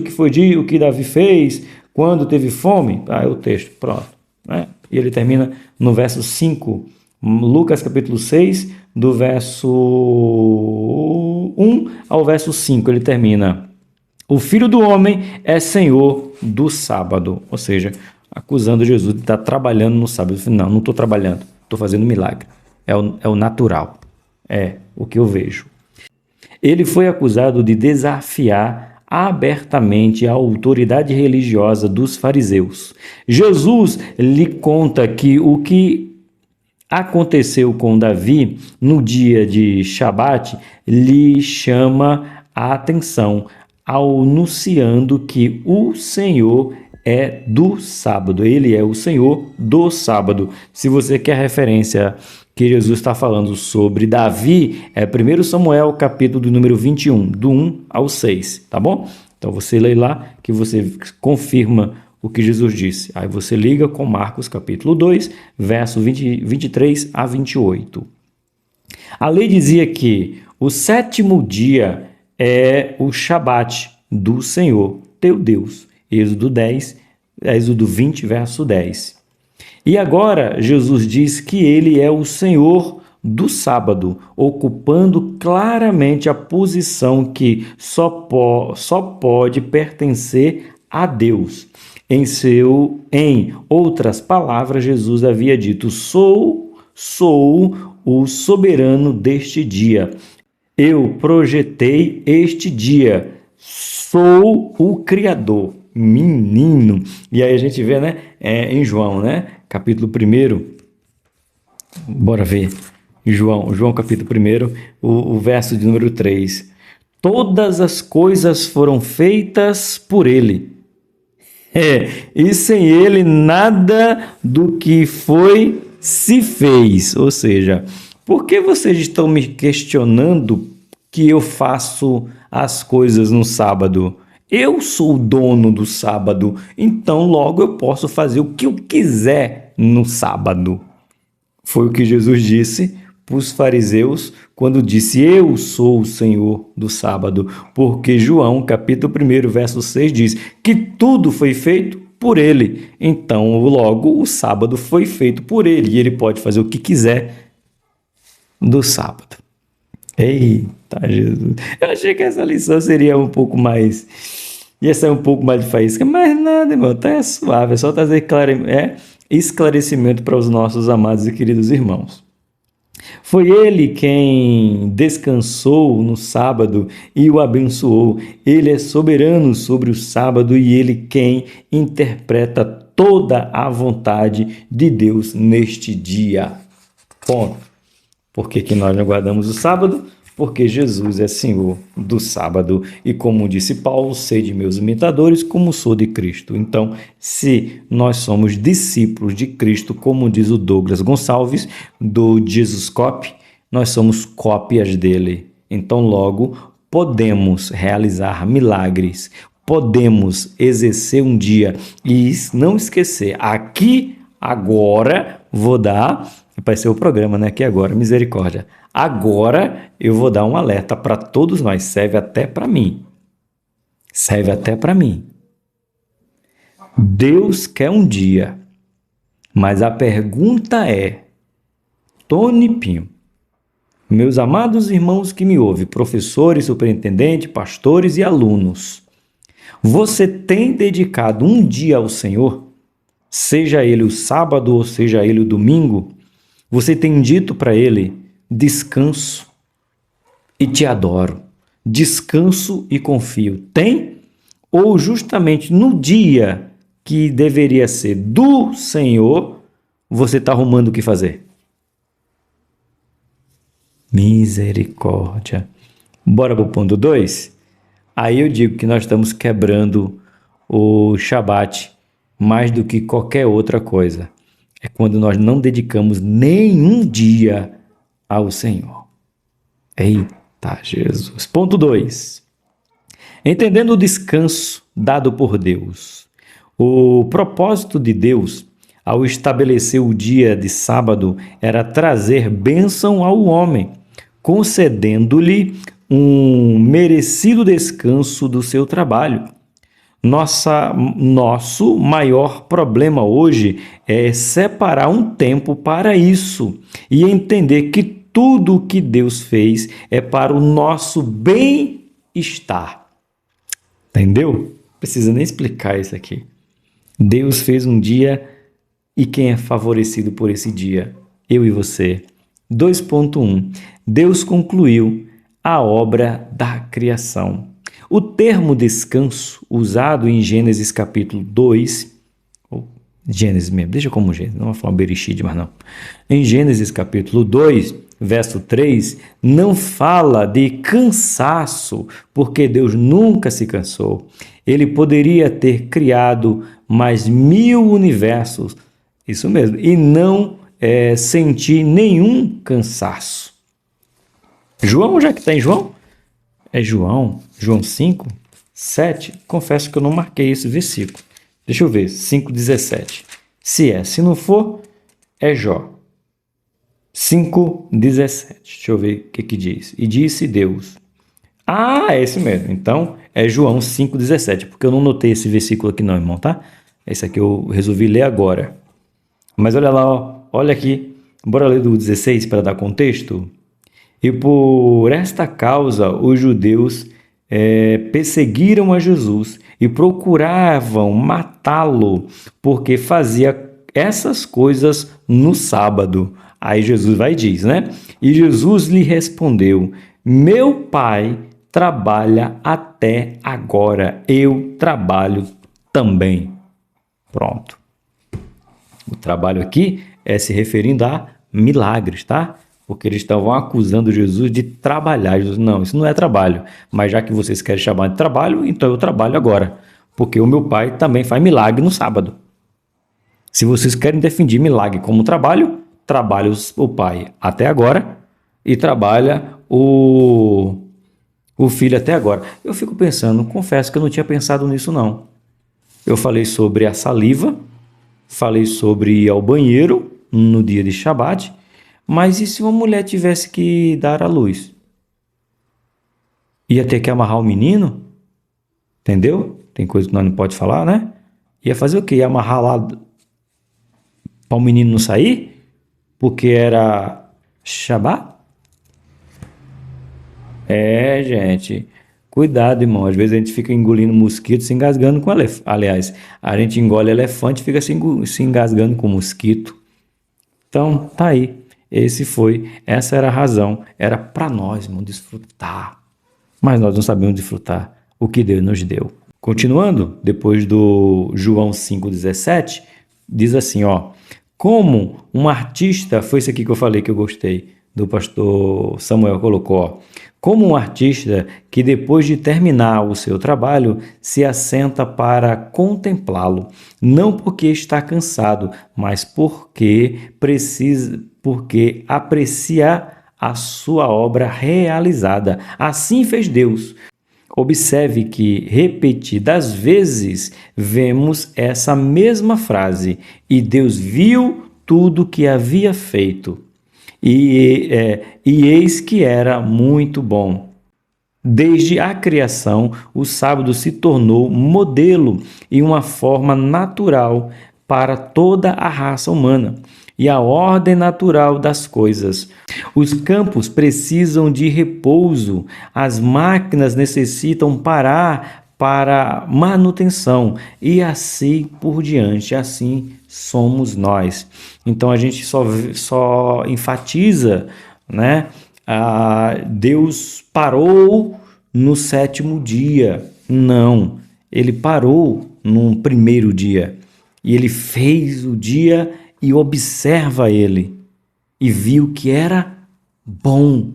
que Davi fez quando teve fome? É o texto, pronto. Né? E ele termina no verso 5, Lucas capítulo 6, do verso 1 ao verso 5, ele termina, o Filho do Homem é Senhor do sábado, ou seja, acusando Jesus de estar trabalhando no sábado. Ele falou, não estou trabalhando, estou fazendo milagre. É o natural, é o que eu vejo. Ele foi acusado de desafiar abertamente a autoridade religiosa dos fariseus. Jesus lhe conta que o que aconteceu com Davi no dia de Shabat lhe chama a atenção, anunciando que o Senhor é do sábado. Ele é o Senhor do sábado. Se você quer referência que Jesus está falando sobre Davi, é 1 Samuel, capítulo do número 21, do 1 ao 6, tá bom? Então você lê lá que você confirma o que Jesus disse. Aí você liga com Marcos, capítulo 2, verso 23 a 28. A lei dizia que o sétimo dia é o Shabat do Senhor, teu Deus. Êxodo 20, verso 10. E agora Jesus diz que ele é o Senhor do sábado, ocupando claramente a posição que só pode pertencer a Deus. Em outras palavras, Jesus havia dito: sou o soberano deste dia. Eu projetei este dia. Sou o Criador. Menino. E aí a gente vê, né, em João, né, capítulo 1, bora ver, João capítulo 1, o verso de número 3. Todas as coisas foram feitas por ele. E sem ele nada do que foi se fez. Ou seja, por que vocês estão me questionando que eu faço as coisas no sábado? Eu sou o dono do sábado, então logo eu posso fazer o que eu quiser no sábado. Foi o que Jesus disse para os fariseus quando disse: eu sou o Senhor do sábado, porque João, capítulo 1, verso 6 diz que tudo foi feito por ele. Então logo o sábado foi feito por ele e ele pode fazer o que quiser do sábado. Eita, Jesus. Eu achei que essa lição seria um pouco mais... ia ser um pouco mais de faísca, mas nada, irmão. Tá suave. É só trazer esclarecimento para os nossos amados e queridos irmãos. Foi ele quem descansou no sábado e o abençoou. Ele é soberano sobre o sábado e ele quem interpreta toda a vontade de Deus neste dia. Ponto. Por que nós não guardamos o sábado? Porque Jesus é Senhor do sábado. E como disse Paulo, sede meus imitadores, como sou de Cristo. Então, se nós somos discípulos de Cristo, como diz o Douglas Gonçalves, do Jesus Cop, nós somos cópias dele. Então, logo, podemos realizar milagres, podemos exercer um dia e não esquecer, aqui, agora, vou dar... vai ser o programa, né? Aqui agora, misericórdia. Agora eu vou dar um alerta para todos nós. Serve até para mim. Serve até para mim. Deus quer um dia. Mas a pergunta é, Tony Pinho, meus amados irmãos que me ouvem, professores, superintendentes, pastores e alunos, você tem dedicado um dia ao Senhor? Seja ele o sábado ou seja ele o domingo? Você tem dito para ele, descanso e te adoro, descanso e confio. Tem? Ou justamente no dia que deveria ser do Senhor, você está arrumando o que fazer? Misericórdia. Bora para o ponto 2? Aí eu digo que nós estamos quebrando o Shabat mais do que qualquer outra coisa. É quando nós não dedicamos nenhum dia ao Senhor. Eita, Jesus. Ponto 2. Entendendo o descanso dado por Deus. O propósito de Deus, ao estabelecer o dia de sábado, era trazer bênção ao homem, concedendo-lhe um merecido descanso do seu trabalho. Nosso maior problema hoje é separar um tempo para isso e entender que tudo o que Deus fez é para o nosso bem-estar. Entendeu? Não precisa nem explicar isso aqui. Deus fez um dia e quem é favorecido por esse dia? Eu e você. 2.1. Deus concluiu a obra da criação. O termo descanso, usado em Gênesis capítulo 2, Gênesis mesmo, deixa como Gênesis, não vou falar Bereshit, mas não. Em Gênesis capítulo 2, verso 3, não fala de cansaço, porque Deus nunca se cansou. Ele poderia ter criado mais 1000 universos, isso mesmo, e não sentir nenhum cansaço. João, já que está em João, é João 5, 7, confesso que eu não marquei esse versículo. Deixa eu ver, 5,17. Se não for, é Jó. 5,17. Deixa eu ver o que diz. E disse Deus. Ah, é esse mesmo. Então, é João 5,17. Porque eu não notei esse versículo aqui não, irmão, tá? Esse aqui eu resolvi ler agora. Mas olha lá, ó. Olha aqui. Bora ler do 16 para dar contexto? E por esta causa, os judeus perseguiram a Jesus e procuravam matá-lo, porque fazia essas coisas no sábado. Aí Jesus vai e diz, né? E Jesus lhe respondeu: meu Pai trabalha até agora, eu trabalho também. Pronto. O trabalho aqui é se referindo a milagres, tá? Porque eles estavam acusando Jesus de trabalhar. Jesus, não, isso não é trabalho. Mas já que vocês querem chamar de trabalho, então eu trabalho agora. Porque o meu Pai também faz milagre no sábado. Se vocês querem definir milagre como trabalho, trabalha o Pai até agora e trabalha o Filho até agora. Eu fico pensando, confesso que eu não tinha pensado nisso não. Eu falei sobre a saliva, falei sobre ir ao banheiro no dia de Shabat, mas e se uma mulher tivesse que dar à luz? Ia ter que amarrar o menino? Entendeu? Tem coisa que nós não pode falar, né? Ia fazer o quê? Ia amarrar lá para o menino não sair? Porque era Shabat? Gente, cuidado, irmão. Às vezes a gente fica engolindo mosquito, se engasgando com elefante. Aliás, a gente engole elefante e fica se engasgando com mosquito. Então, tá aí. Essa era a razão. Era para nós, irmão, desfrutar. Mas nós não sabemos desfrutar o que Deus nos deu. Continuando, depois do João 5,17, diz assim, ó. Como um artista, foi isso aqui que eu falei que eu gostei, do pastor Samuel colocou, ó. Como um artista que depois de terminar o seu trabalho se assenta para contemplá-lo, não porque está cansado, mas porque aprecia a sua obra realizada. Assim fez Deus. Observe que repetidas vezes vemos essa mesma frase: e Deus viu tudo que havia feito. E eis que era muito bom. Desde a criação, o sábado se tornou modelo e uma forma natural para toda a raça humana e a ordem natural das coisas. Os campos precisam de repouso, as máquinas necessitam parar para manutenção e assim por diante. Assim somos nós. Então a gente só enfatiza, né? Deus parou no 7º dia. Não, ele parou no primeiro dia e ele fez o dia e observa ele e viu que era bom.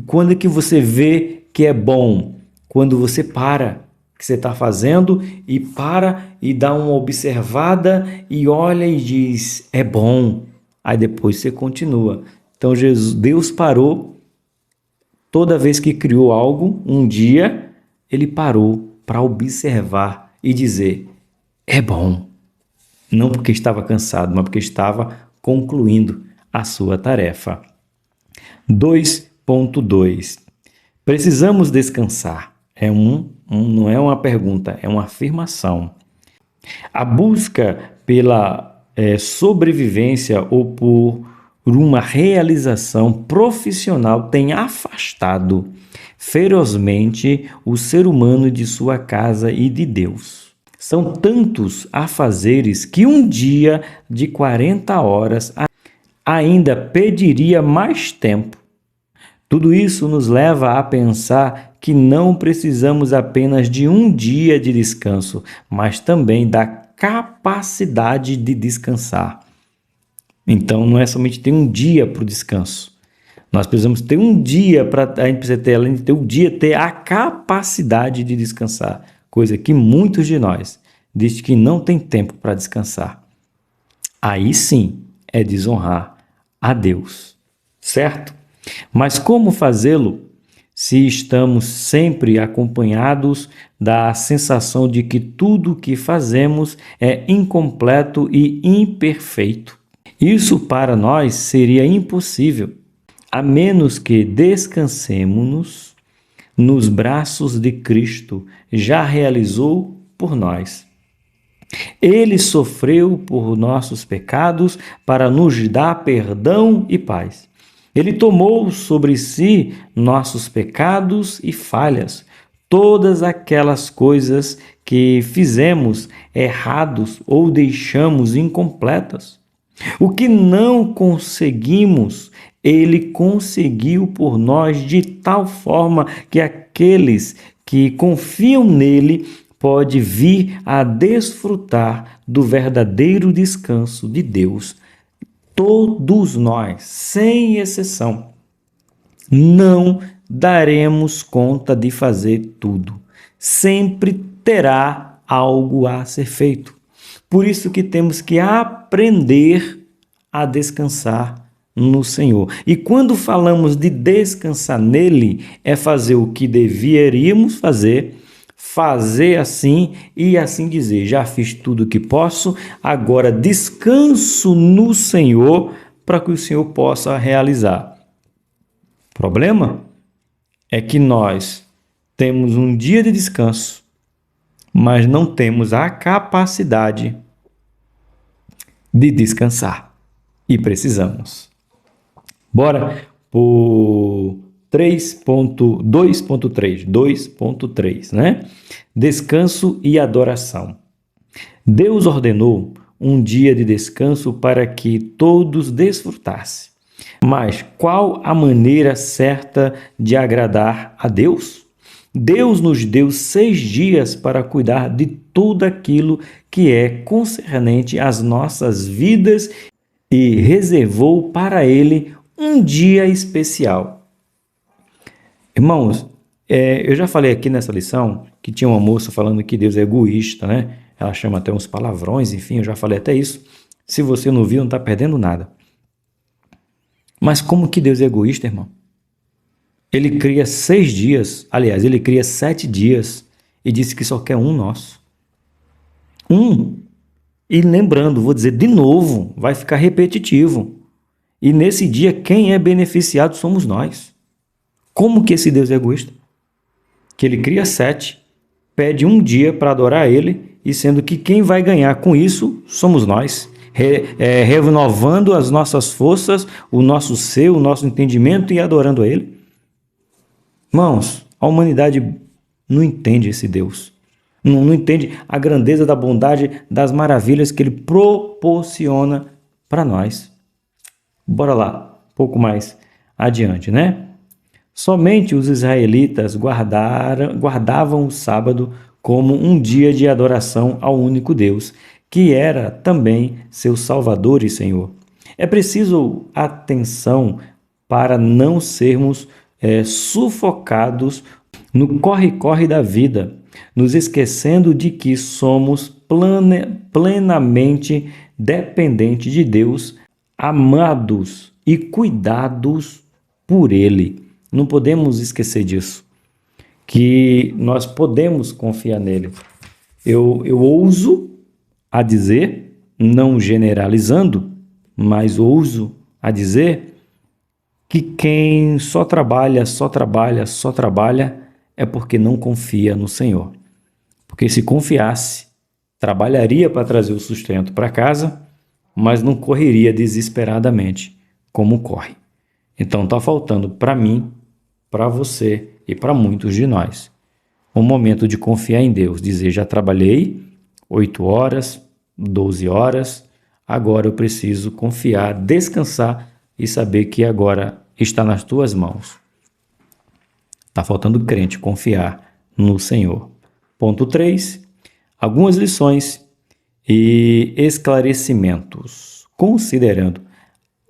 Quando é que você vê que é bom? Quando você para o que você está fazendo e para e dá uma observada e olha e diz, é bom. Aí depois você continua. Então Deus parou toda vez que criou algo, um dia ele parou para observar e dizer, é bom. Não porque estava cansado, mas porque estava concluindo a sua tarefa. 2.2. Precisamos descansar. Não é uma pergunta, é uma afirmação. A busca pela sobrevivência ou por uma realização profissional tem afastado ferozmente o ser humano de sua casa e de Deus. São tantos afazeres que um dia de 40 horas ainda pediria mais tempo. Tudo isso nos leva a pensar que não precisamos apenas de um dia de descanso, mas também da capacidade de descansar. Então, não é somente ter um dia para o descanso. Nós precisamos ter um dia a gente precisa ter, além de ter um dia, ter a capacidade de descansar, coisa que muitos de nós dizem que não tem tempo para descansar. Aí sim é desonrar a Deus, certo? Mas como fazê-lo se estamos sempre acompanhados da sensação de que tudo o que fazemos é incompleto e imperfeito? Isso para nós seria impossível, a menos que descansemos nos braços de Cristo, já realizou por nós. Ele sofreu por nossos pecados para nos dar perdão e paz. Ele tomou sobre si nossos pecados e falhas, todas aquelas coisas que fizemos errados ou deixamos incompletas. O que não conseguimos, Ele conseguiu por nós de tal forma que aqueles que confiam nele podem vir a desfrutar do verdadeiro descanso de Deus. Todos nós, sem exceção, não daremos conta de fazer tudo. Sempre terá algo a ser feito. Por isso que temos que aprender a descansar no Senhor. E quando falamos de descansar nele, é fazer o que deveríamos fazer assim e assim dizer: já fiz tudo o que posso, agora descanso no Senhor para que o Senhor possa realizar. O problema é que nós temos um dia de descanso, mas não temos a capacidade de descansar. E precisamos. Bora por 2.3, né? Descanso e adoração. Deus ordenou um dia de descanso para que todos desfrutassem. Mas qual a maneira certa de agradar a Deus? Deus nos deu 6 dias para cuidar de tudo aquilo que é concernente às nossas vidas e reservou para Ele um dia especial. Irmãos, eu já falei aqui nessa lição que tinha uma moça falando que Deus é egoísta, né? Ela chama até uns palavrões, enfim, eu já falei até isso. Se você não viu, não está perdendo nada. Mas como que Deus é egoísta, irmão? Ele cria 6 dias, aliás, ele cria 7 dias e disse que só quer um nosso. E lembrando, vou dizer de novo, vai ficar repetitivo. E nesse dia, quem é beneficiado somos nós. Como que esse Deus é egoísta? Que ele cria 7, pede um dia para adorar ele, e sendo que quem vai ganhar com isso somos nós. Renovando as nossas forças, o nosso ser, o nosso entendimento e adorando a ele. Irmãos, a humanidade não entende esse Deus. Não entende a grandeza da bondade, das maravilhas que ele proporciona para nós. Bora lá, um pouco mais adiante, né? Somente os israelitas guardavam o sábado como um dia de adoração ao único Deus, que era também seu Salvador e Senhor. É preciso atenção para não sermos sufocados no corre-corre da vida, nos esquecendo de que somos plenamente dependentes de Deus, amados e cuidados por Ele. Não podemos esquecer disso, que nós podemos confiar nele. Eu ouso a dizer, não generalizando, mas ouso a dizer que quem só trabalha é porque não confia no Senhor. Porque se confiasse, trabalharia para trazer o sustento para casa, mas não correria desesperadamente como corre. Então está faltando para mim, para você e para muitos de nós um momento de confiar em Deus, dizer: já trabalhei, 8 horas, 12 horas. Agora eu preciso confiar, descansar e saber que agora está nas tuas mãos. Está faltando crente confiar no Senhor. Ponto 3. Algumas lições e esclarecimentos. Considerando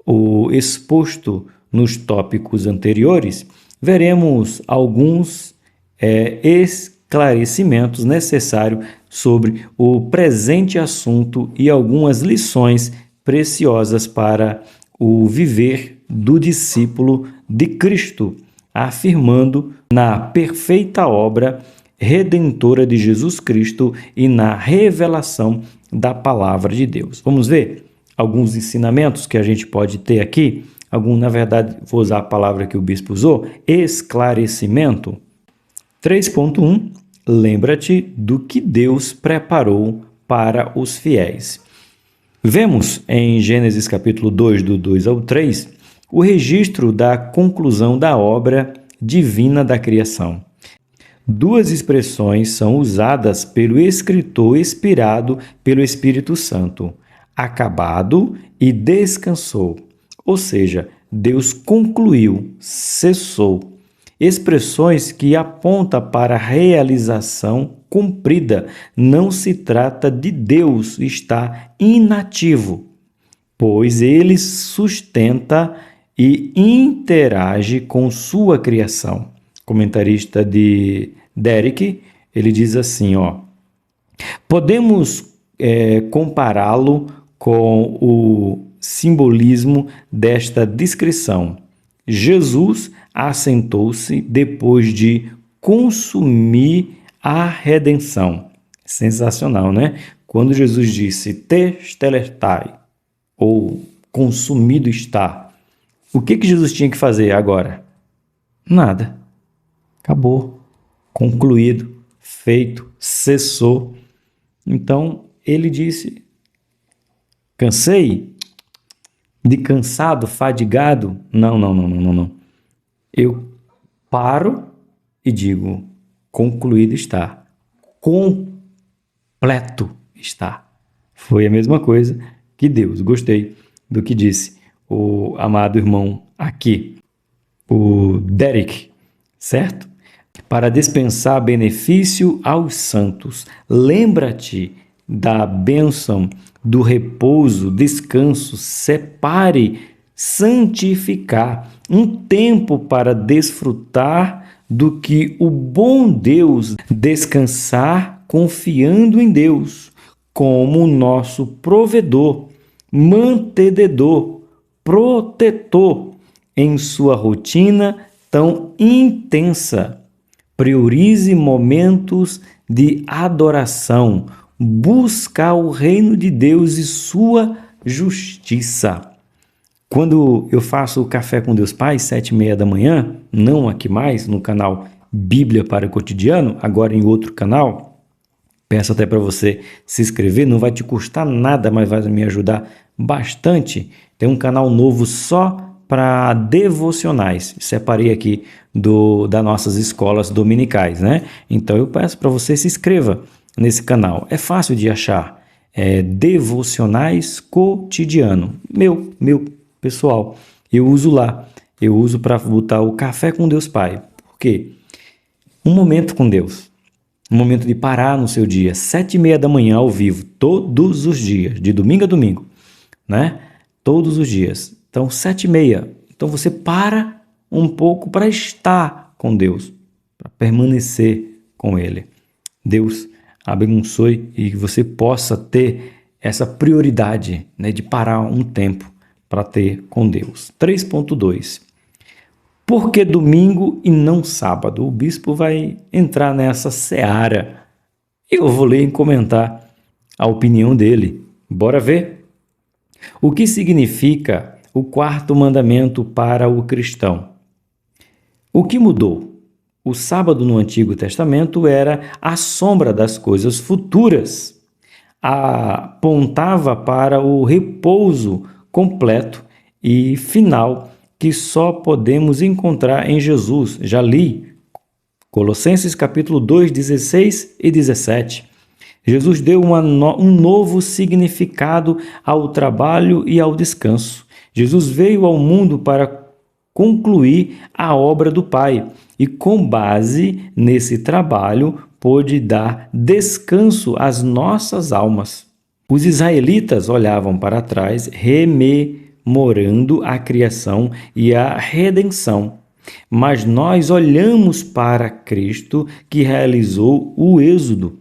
o exposto nos tópicos anteriores, veremos alguns esclarecimentos necessários sobre o presente assunto e algumas lições preciosas para o viver do discípulo de Cristo, afirmando na perfeita obra redentora de Jesus Cristo e na revelação da palavra de Deus. Vamos ver alguns ensinamentos que a gente pode ter aqui. Na verdade, vou usar a palavra que o bispo usou, esclarecimento. 3.1. Lembra-te do que Deus preparou para os fiéis. Vemos em Gênesis capítulo 2, do 2 ao 3, o registro da conclusão da obra divina da criação. Duas expressões são usadas pelo escritor inspirado pelo Espírito Santo: acabado e descansou. Ou seja, Deus concluiu, cessou. Expressões que apontam para a realização cumprida. Não se trata de Deus estar inativo, pois ele sustenta e interage com sua criação. Comentarista de Derek, ele diz assim, podemos compará-lo com o simbolismo desta descrição. Jesus assentou-se depois de consumir a redenção. Sensacional, né? Quando Jesus disse testelestai, ou consumido está, o que Jesus tinha que fazer agora? Nada. Acabou. Concluído. Feito. Cessou. Então, ele disse, cansei? De cansado, fadigado? Não. Eu paro e digo, concluído está. Completo está. Foi a mesma coisa que Deus. Gostei do que disse o amado irmão aqui, o Derek, certo? Para dispensar benefício aos santos. Lembra-te da bênção do repouso, descanso, separe, santificar, um tempo para desfrutar do que o bom Deus, descansar confiando em Deus, como nosso provedor, mantenedor, protetor, em sua rotina tão intensa. Priorize momentos de adoração, buscar o reino de Deus e sua justiça. Quando eu faço o Café com Deus Pai, 7h30 da manhã, não aqui mais, no canal Bíblia para o Cotidiano, agora em outro canal, peço até para você se inscrever, não vai te custar nada, mas vai me ajudar bastante. Tem um canal novo só para devocionais, separei aqui das nossas escolas dominicais, né? Então eu peço para você se inscreva nesse canal, é fácil de achar, Devocionais Cotidiano, meu pessoal, eu uso lá, eu uso para botar o Café com Deus Pai, por quê? Um momento com Deus, um momento de parar no seu dia, 7h30 da manhã ao vivo, todos os dias, de domingo a domingo, né? Todos os dias, então 7h30, então você para um pouco para estar com Deus, para permanecer com Ele. Deus abençoe e que você possa ter essa prioridade, né, de parar um tempo para ter com Deus. 3.2. Por que domingo e não sábado? O bispo vai entrar nessa seara. Eu vou ler e comentar a opinião dele. Bora ver? O que significa o quarto mandamento para o cristão? O que mudou? O sábado no Antigo Testamento era a sombra das coisas futuras. Apontava para o repouso completo e final que só podemos encontrar em Jesus. Já li Colossenses capítulo 2, 16 e 17. Jesus deu um novo significado ao trabalho e ao descanso. Jesus veio ao mundo para concluir a obra do Pai e, com base nesse trabalho, pôde dar descanso às nossas almas. Os israelitas olhavam para trás, rememorando a criação e a redenção. Mas nós olhamos para Cristo, que realizou o êxodo,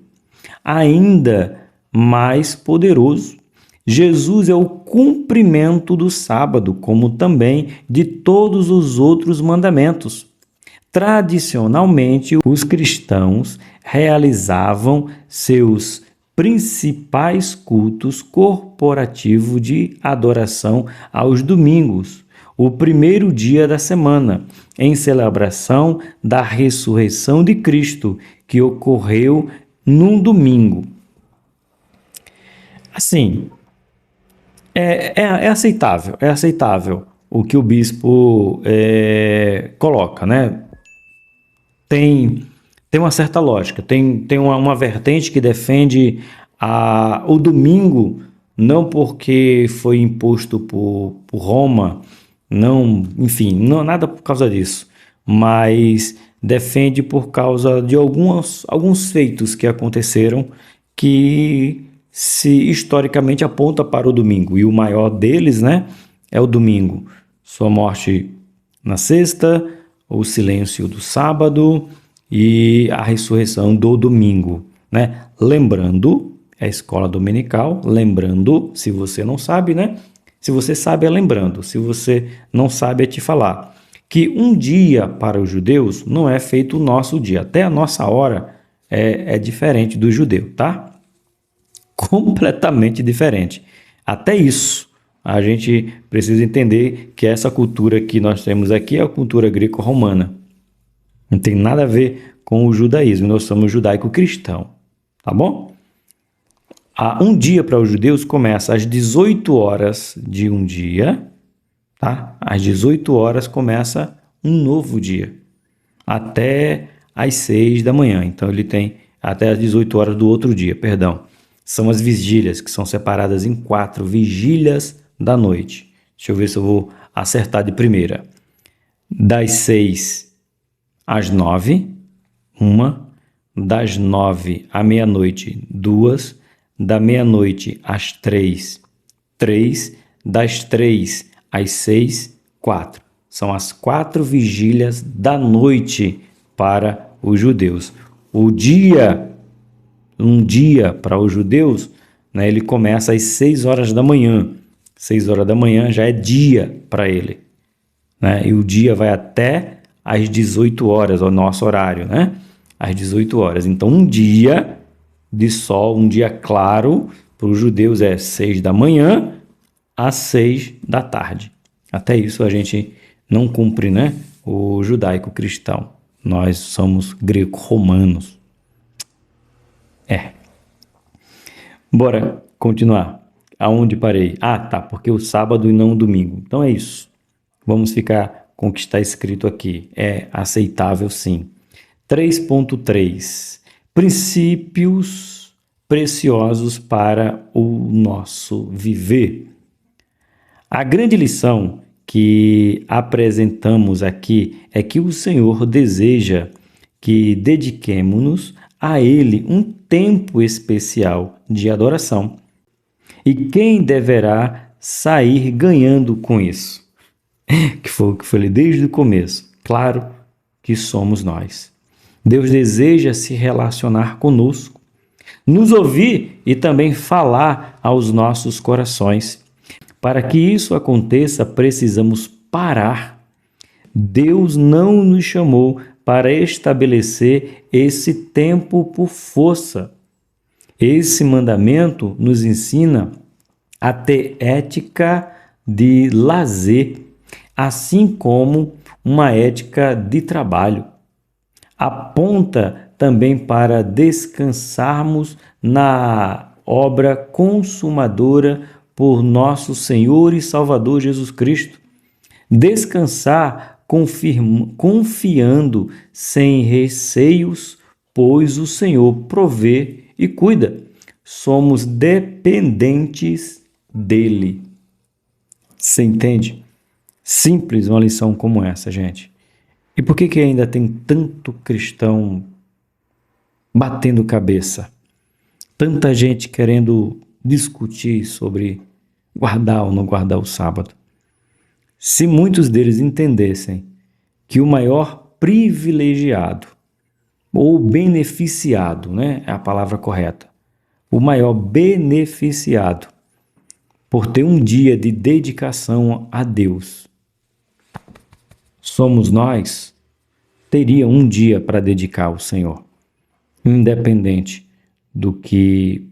ainda mais poderoso. Jesus é o cumprimento do sábado, como também de todos os outros mandamentos. Tradicionalmente, os cristãos realizavam seus principais cultos corporativos de adoração aos domingos, o primeiro dia da semana, em celebração da ressurreição de Cristo, que ocorreu num domingo. Assim, é aceitável o que o bispo coloca, né? Tem uma certa lógica, tem uma vertente que defende o domingo, não porque foi imposto por Roma, não, enfim, não, nada por causa disso, mas defende por causa de alguns feitos que aconteceram que se historicamente aponta para o domingo, e o maior deles, né, é o domingo. Sua morte na sexta, o silêncio do sábado e a ressurreição do domingo, né? Lembrando, é a escola dominical, lembrando, se você não sabe, né? Se você sabe, é lembrando. Se você não sabe, é te falar. Que um dia para os judeus não é feito o nosso dia. Até a nossa hora é diferente do judeu, tá? Completamente diferente. Até isso, a gente precisa entender que essa cultura que nós temos aqui é a cultura greco-romana. Não tem nada a ver com o judaísmo. Nós somos judaico-cristão, tá bom? Um dia para os judeus começa às 18 horas de um dia, tá? Às 18 horas começa um novo dia, até às 6 da manhã. Então ele tem até às 18 horas do outro dia, perdão. São as vigílias, que são separadas em 4 vigílias da noite. Deixa eu ver se eu vou acertar de primeira. Das 6 às 9, uma. Das 9 à meia-noite, 2. Da meia-noite às 3, 3. Das 3 às 6, 4. São as 4 vigílias da noite para os judeus. Um dia para os judeus, né, ele começa às 6 horas da manhã. 6 horas da manhã já é dia para ele, né? E o dia vai até às 18 horas, o nosso horário, né? Às 18 horas. Então, um dia de sol, um dia claro, para os judeus é 6 da manhã às 6 da tarde. Até isso a gente não cumpre, né? O judaico-cristão. Nós somos greco-romanos. Bora continuar. Aonde parei? Tá, porque o sábado e não o domingo. Então é isso. Vamos ficar com o que está escrito aqui. É aceitável, sim. 3.3. Princípios preciosos para o nosso viver. A grande lição que apresentamos aqui é que o Senhor deseja que dediquemo-nos a Ele um tempo especial de adoração. E quem deverá sair ganhando com isso? Que foi o que eu falei desde o começo. Claro que somos nós. Deus deseja se relacionar conosco, nos ouvir e também falar aos nossos corações. Para que isso aconteça, precisamos parar. Deus não nos chamou para estabelecer esse tempo por força. Esse mandamento nos ensina a ter ética de lazer, assim como uma ética de trabalho. Aponta também para descansarmos na obra consumadora por nosso Senhor e Salvador Jesus Cristo. Descansar confiando sem receios, pois o Senhor provê e cuida. somos dependentes dele. Você entende? Simples uma lição como essa, gente. E por que ainda tem tanto cristão batendo cabeça? Tanta gente querendo discutir sobre guardar ou não guardar o sábado. Se muitos deles entendessem que o maior privilegiado ou beneficiado, né, é a palavra correta, o maior beneficiado por ter um dia de dedicação a Deus, somos nós, teria um dia para dedicar ao Senhor, independente do que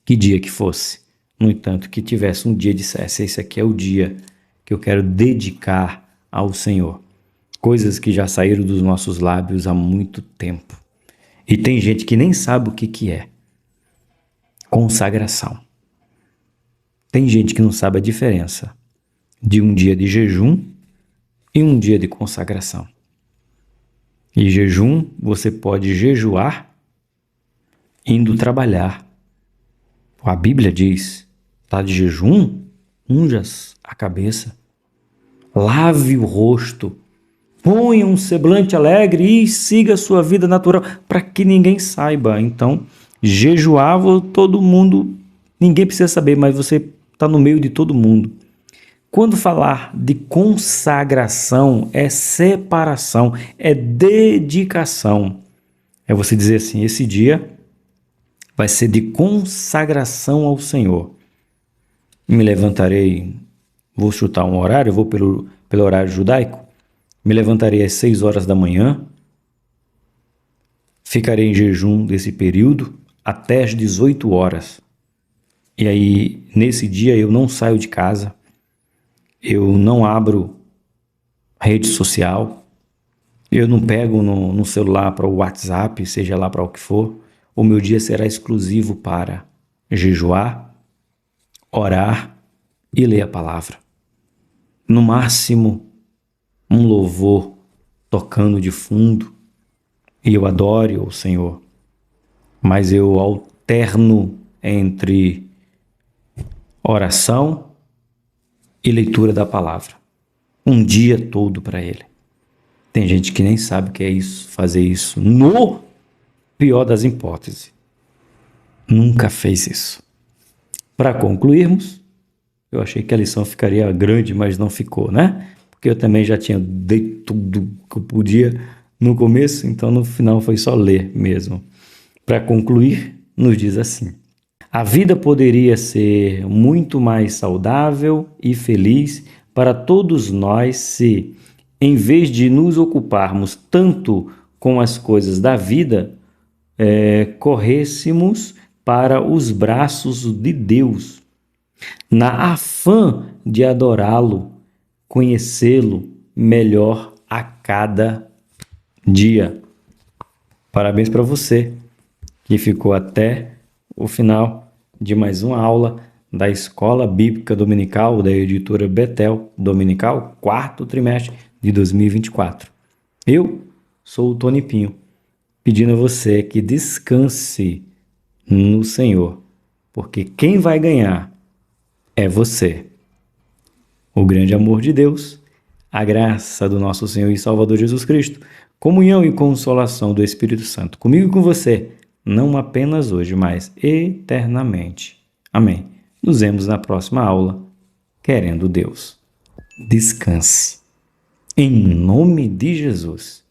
dia que fosse. No entanto, que tivesse um dia e dissesse, esse aqui é o dia que eu quero dedicar ao Senhor. Coisas que já saíram dos nossos lábios há muito tempo. E tem gente que nem sabe o que é consagração. Tem gente que não sabe a diferença de um dia de jejum e um dia de consagração. E jejum, você pode jejuar indo trabalhar. A Bíblia diz, está de jejum, unjas a cabeça, lave o rosto, ponha um semblante alegre e siga a sua vida natural, para que ninguém saiba. Então, jejuar, todo mundo, ninguém precisa saber, mas você está no meio de todo mundo. Quando falar de consagração, é separação, é dedicação. É você dizer assim, esse dia vai ser de consagração ao Senhor. Me levantarei, vou chutar um horário, vou pelo horário judaico, me levantarei às 6 horas da manhã, ficarei em jejum desse período até às 18 horas. E aí, nesse dia, eu não saio de casa, eu não abro rede social, eu não pego no celular para o WhatsApp, seja lá para o que for. O meu dia será exclusivo para jejuar, orar e ler a palavra. No máximo, um louvor tocando de fundo e eu adoro o Senhor. Mas eu alterno entre oração e leitura da palavra. Um dia todo para Ele. Tem gente que nem sabe o que é isso, fazer isso no pior das hipóteses. Nunca fez isso. Para concluirmos, eu achei que a lição ficaria grande, mas não ficou, né? Porque eu também já tinha dito tudo que eu podia no começo, então no final foi só ler mesmo. Para concluir, nos diz assim: a vida poderia ser muito mais saudável e feliz para todos nós se, em vez de nos ocuparmos tanto com as coisas da vida, corrêssemos para os braços de Deus, na afã de adorá-lo, conhecê-lo melhor a cada dia. Parabéns para você que ficou até o final de mais uma aula da Escola Bíblica Dominical da editora Betel Dominical, 4º trimestre de 2024. Eu sou o Tony Pinho, pedindo a você que descanse no Senhor, porque quem vai ganhar é você. O grande amor de Deus, a graça do nosso Senhor e Salvador Jesus Cristo, comunhão e consolação do Espírito Santo, comigo e com você, não apenas hoje, mas eternamente. Amém. Nos vemos na próxima aula, querendo Deus. Descanse. Em nome de Jesus.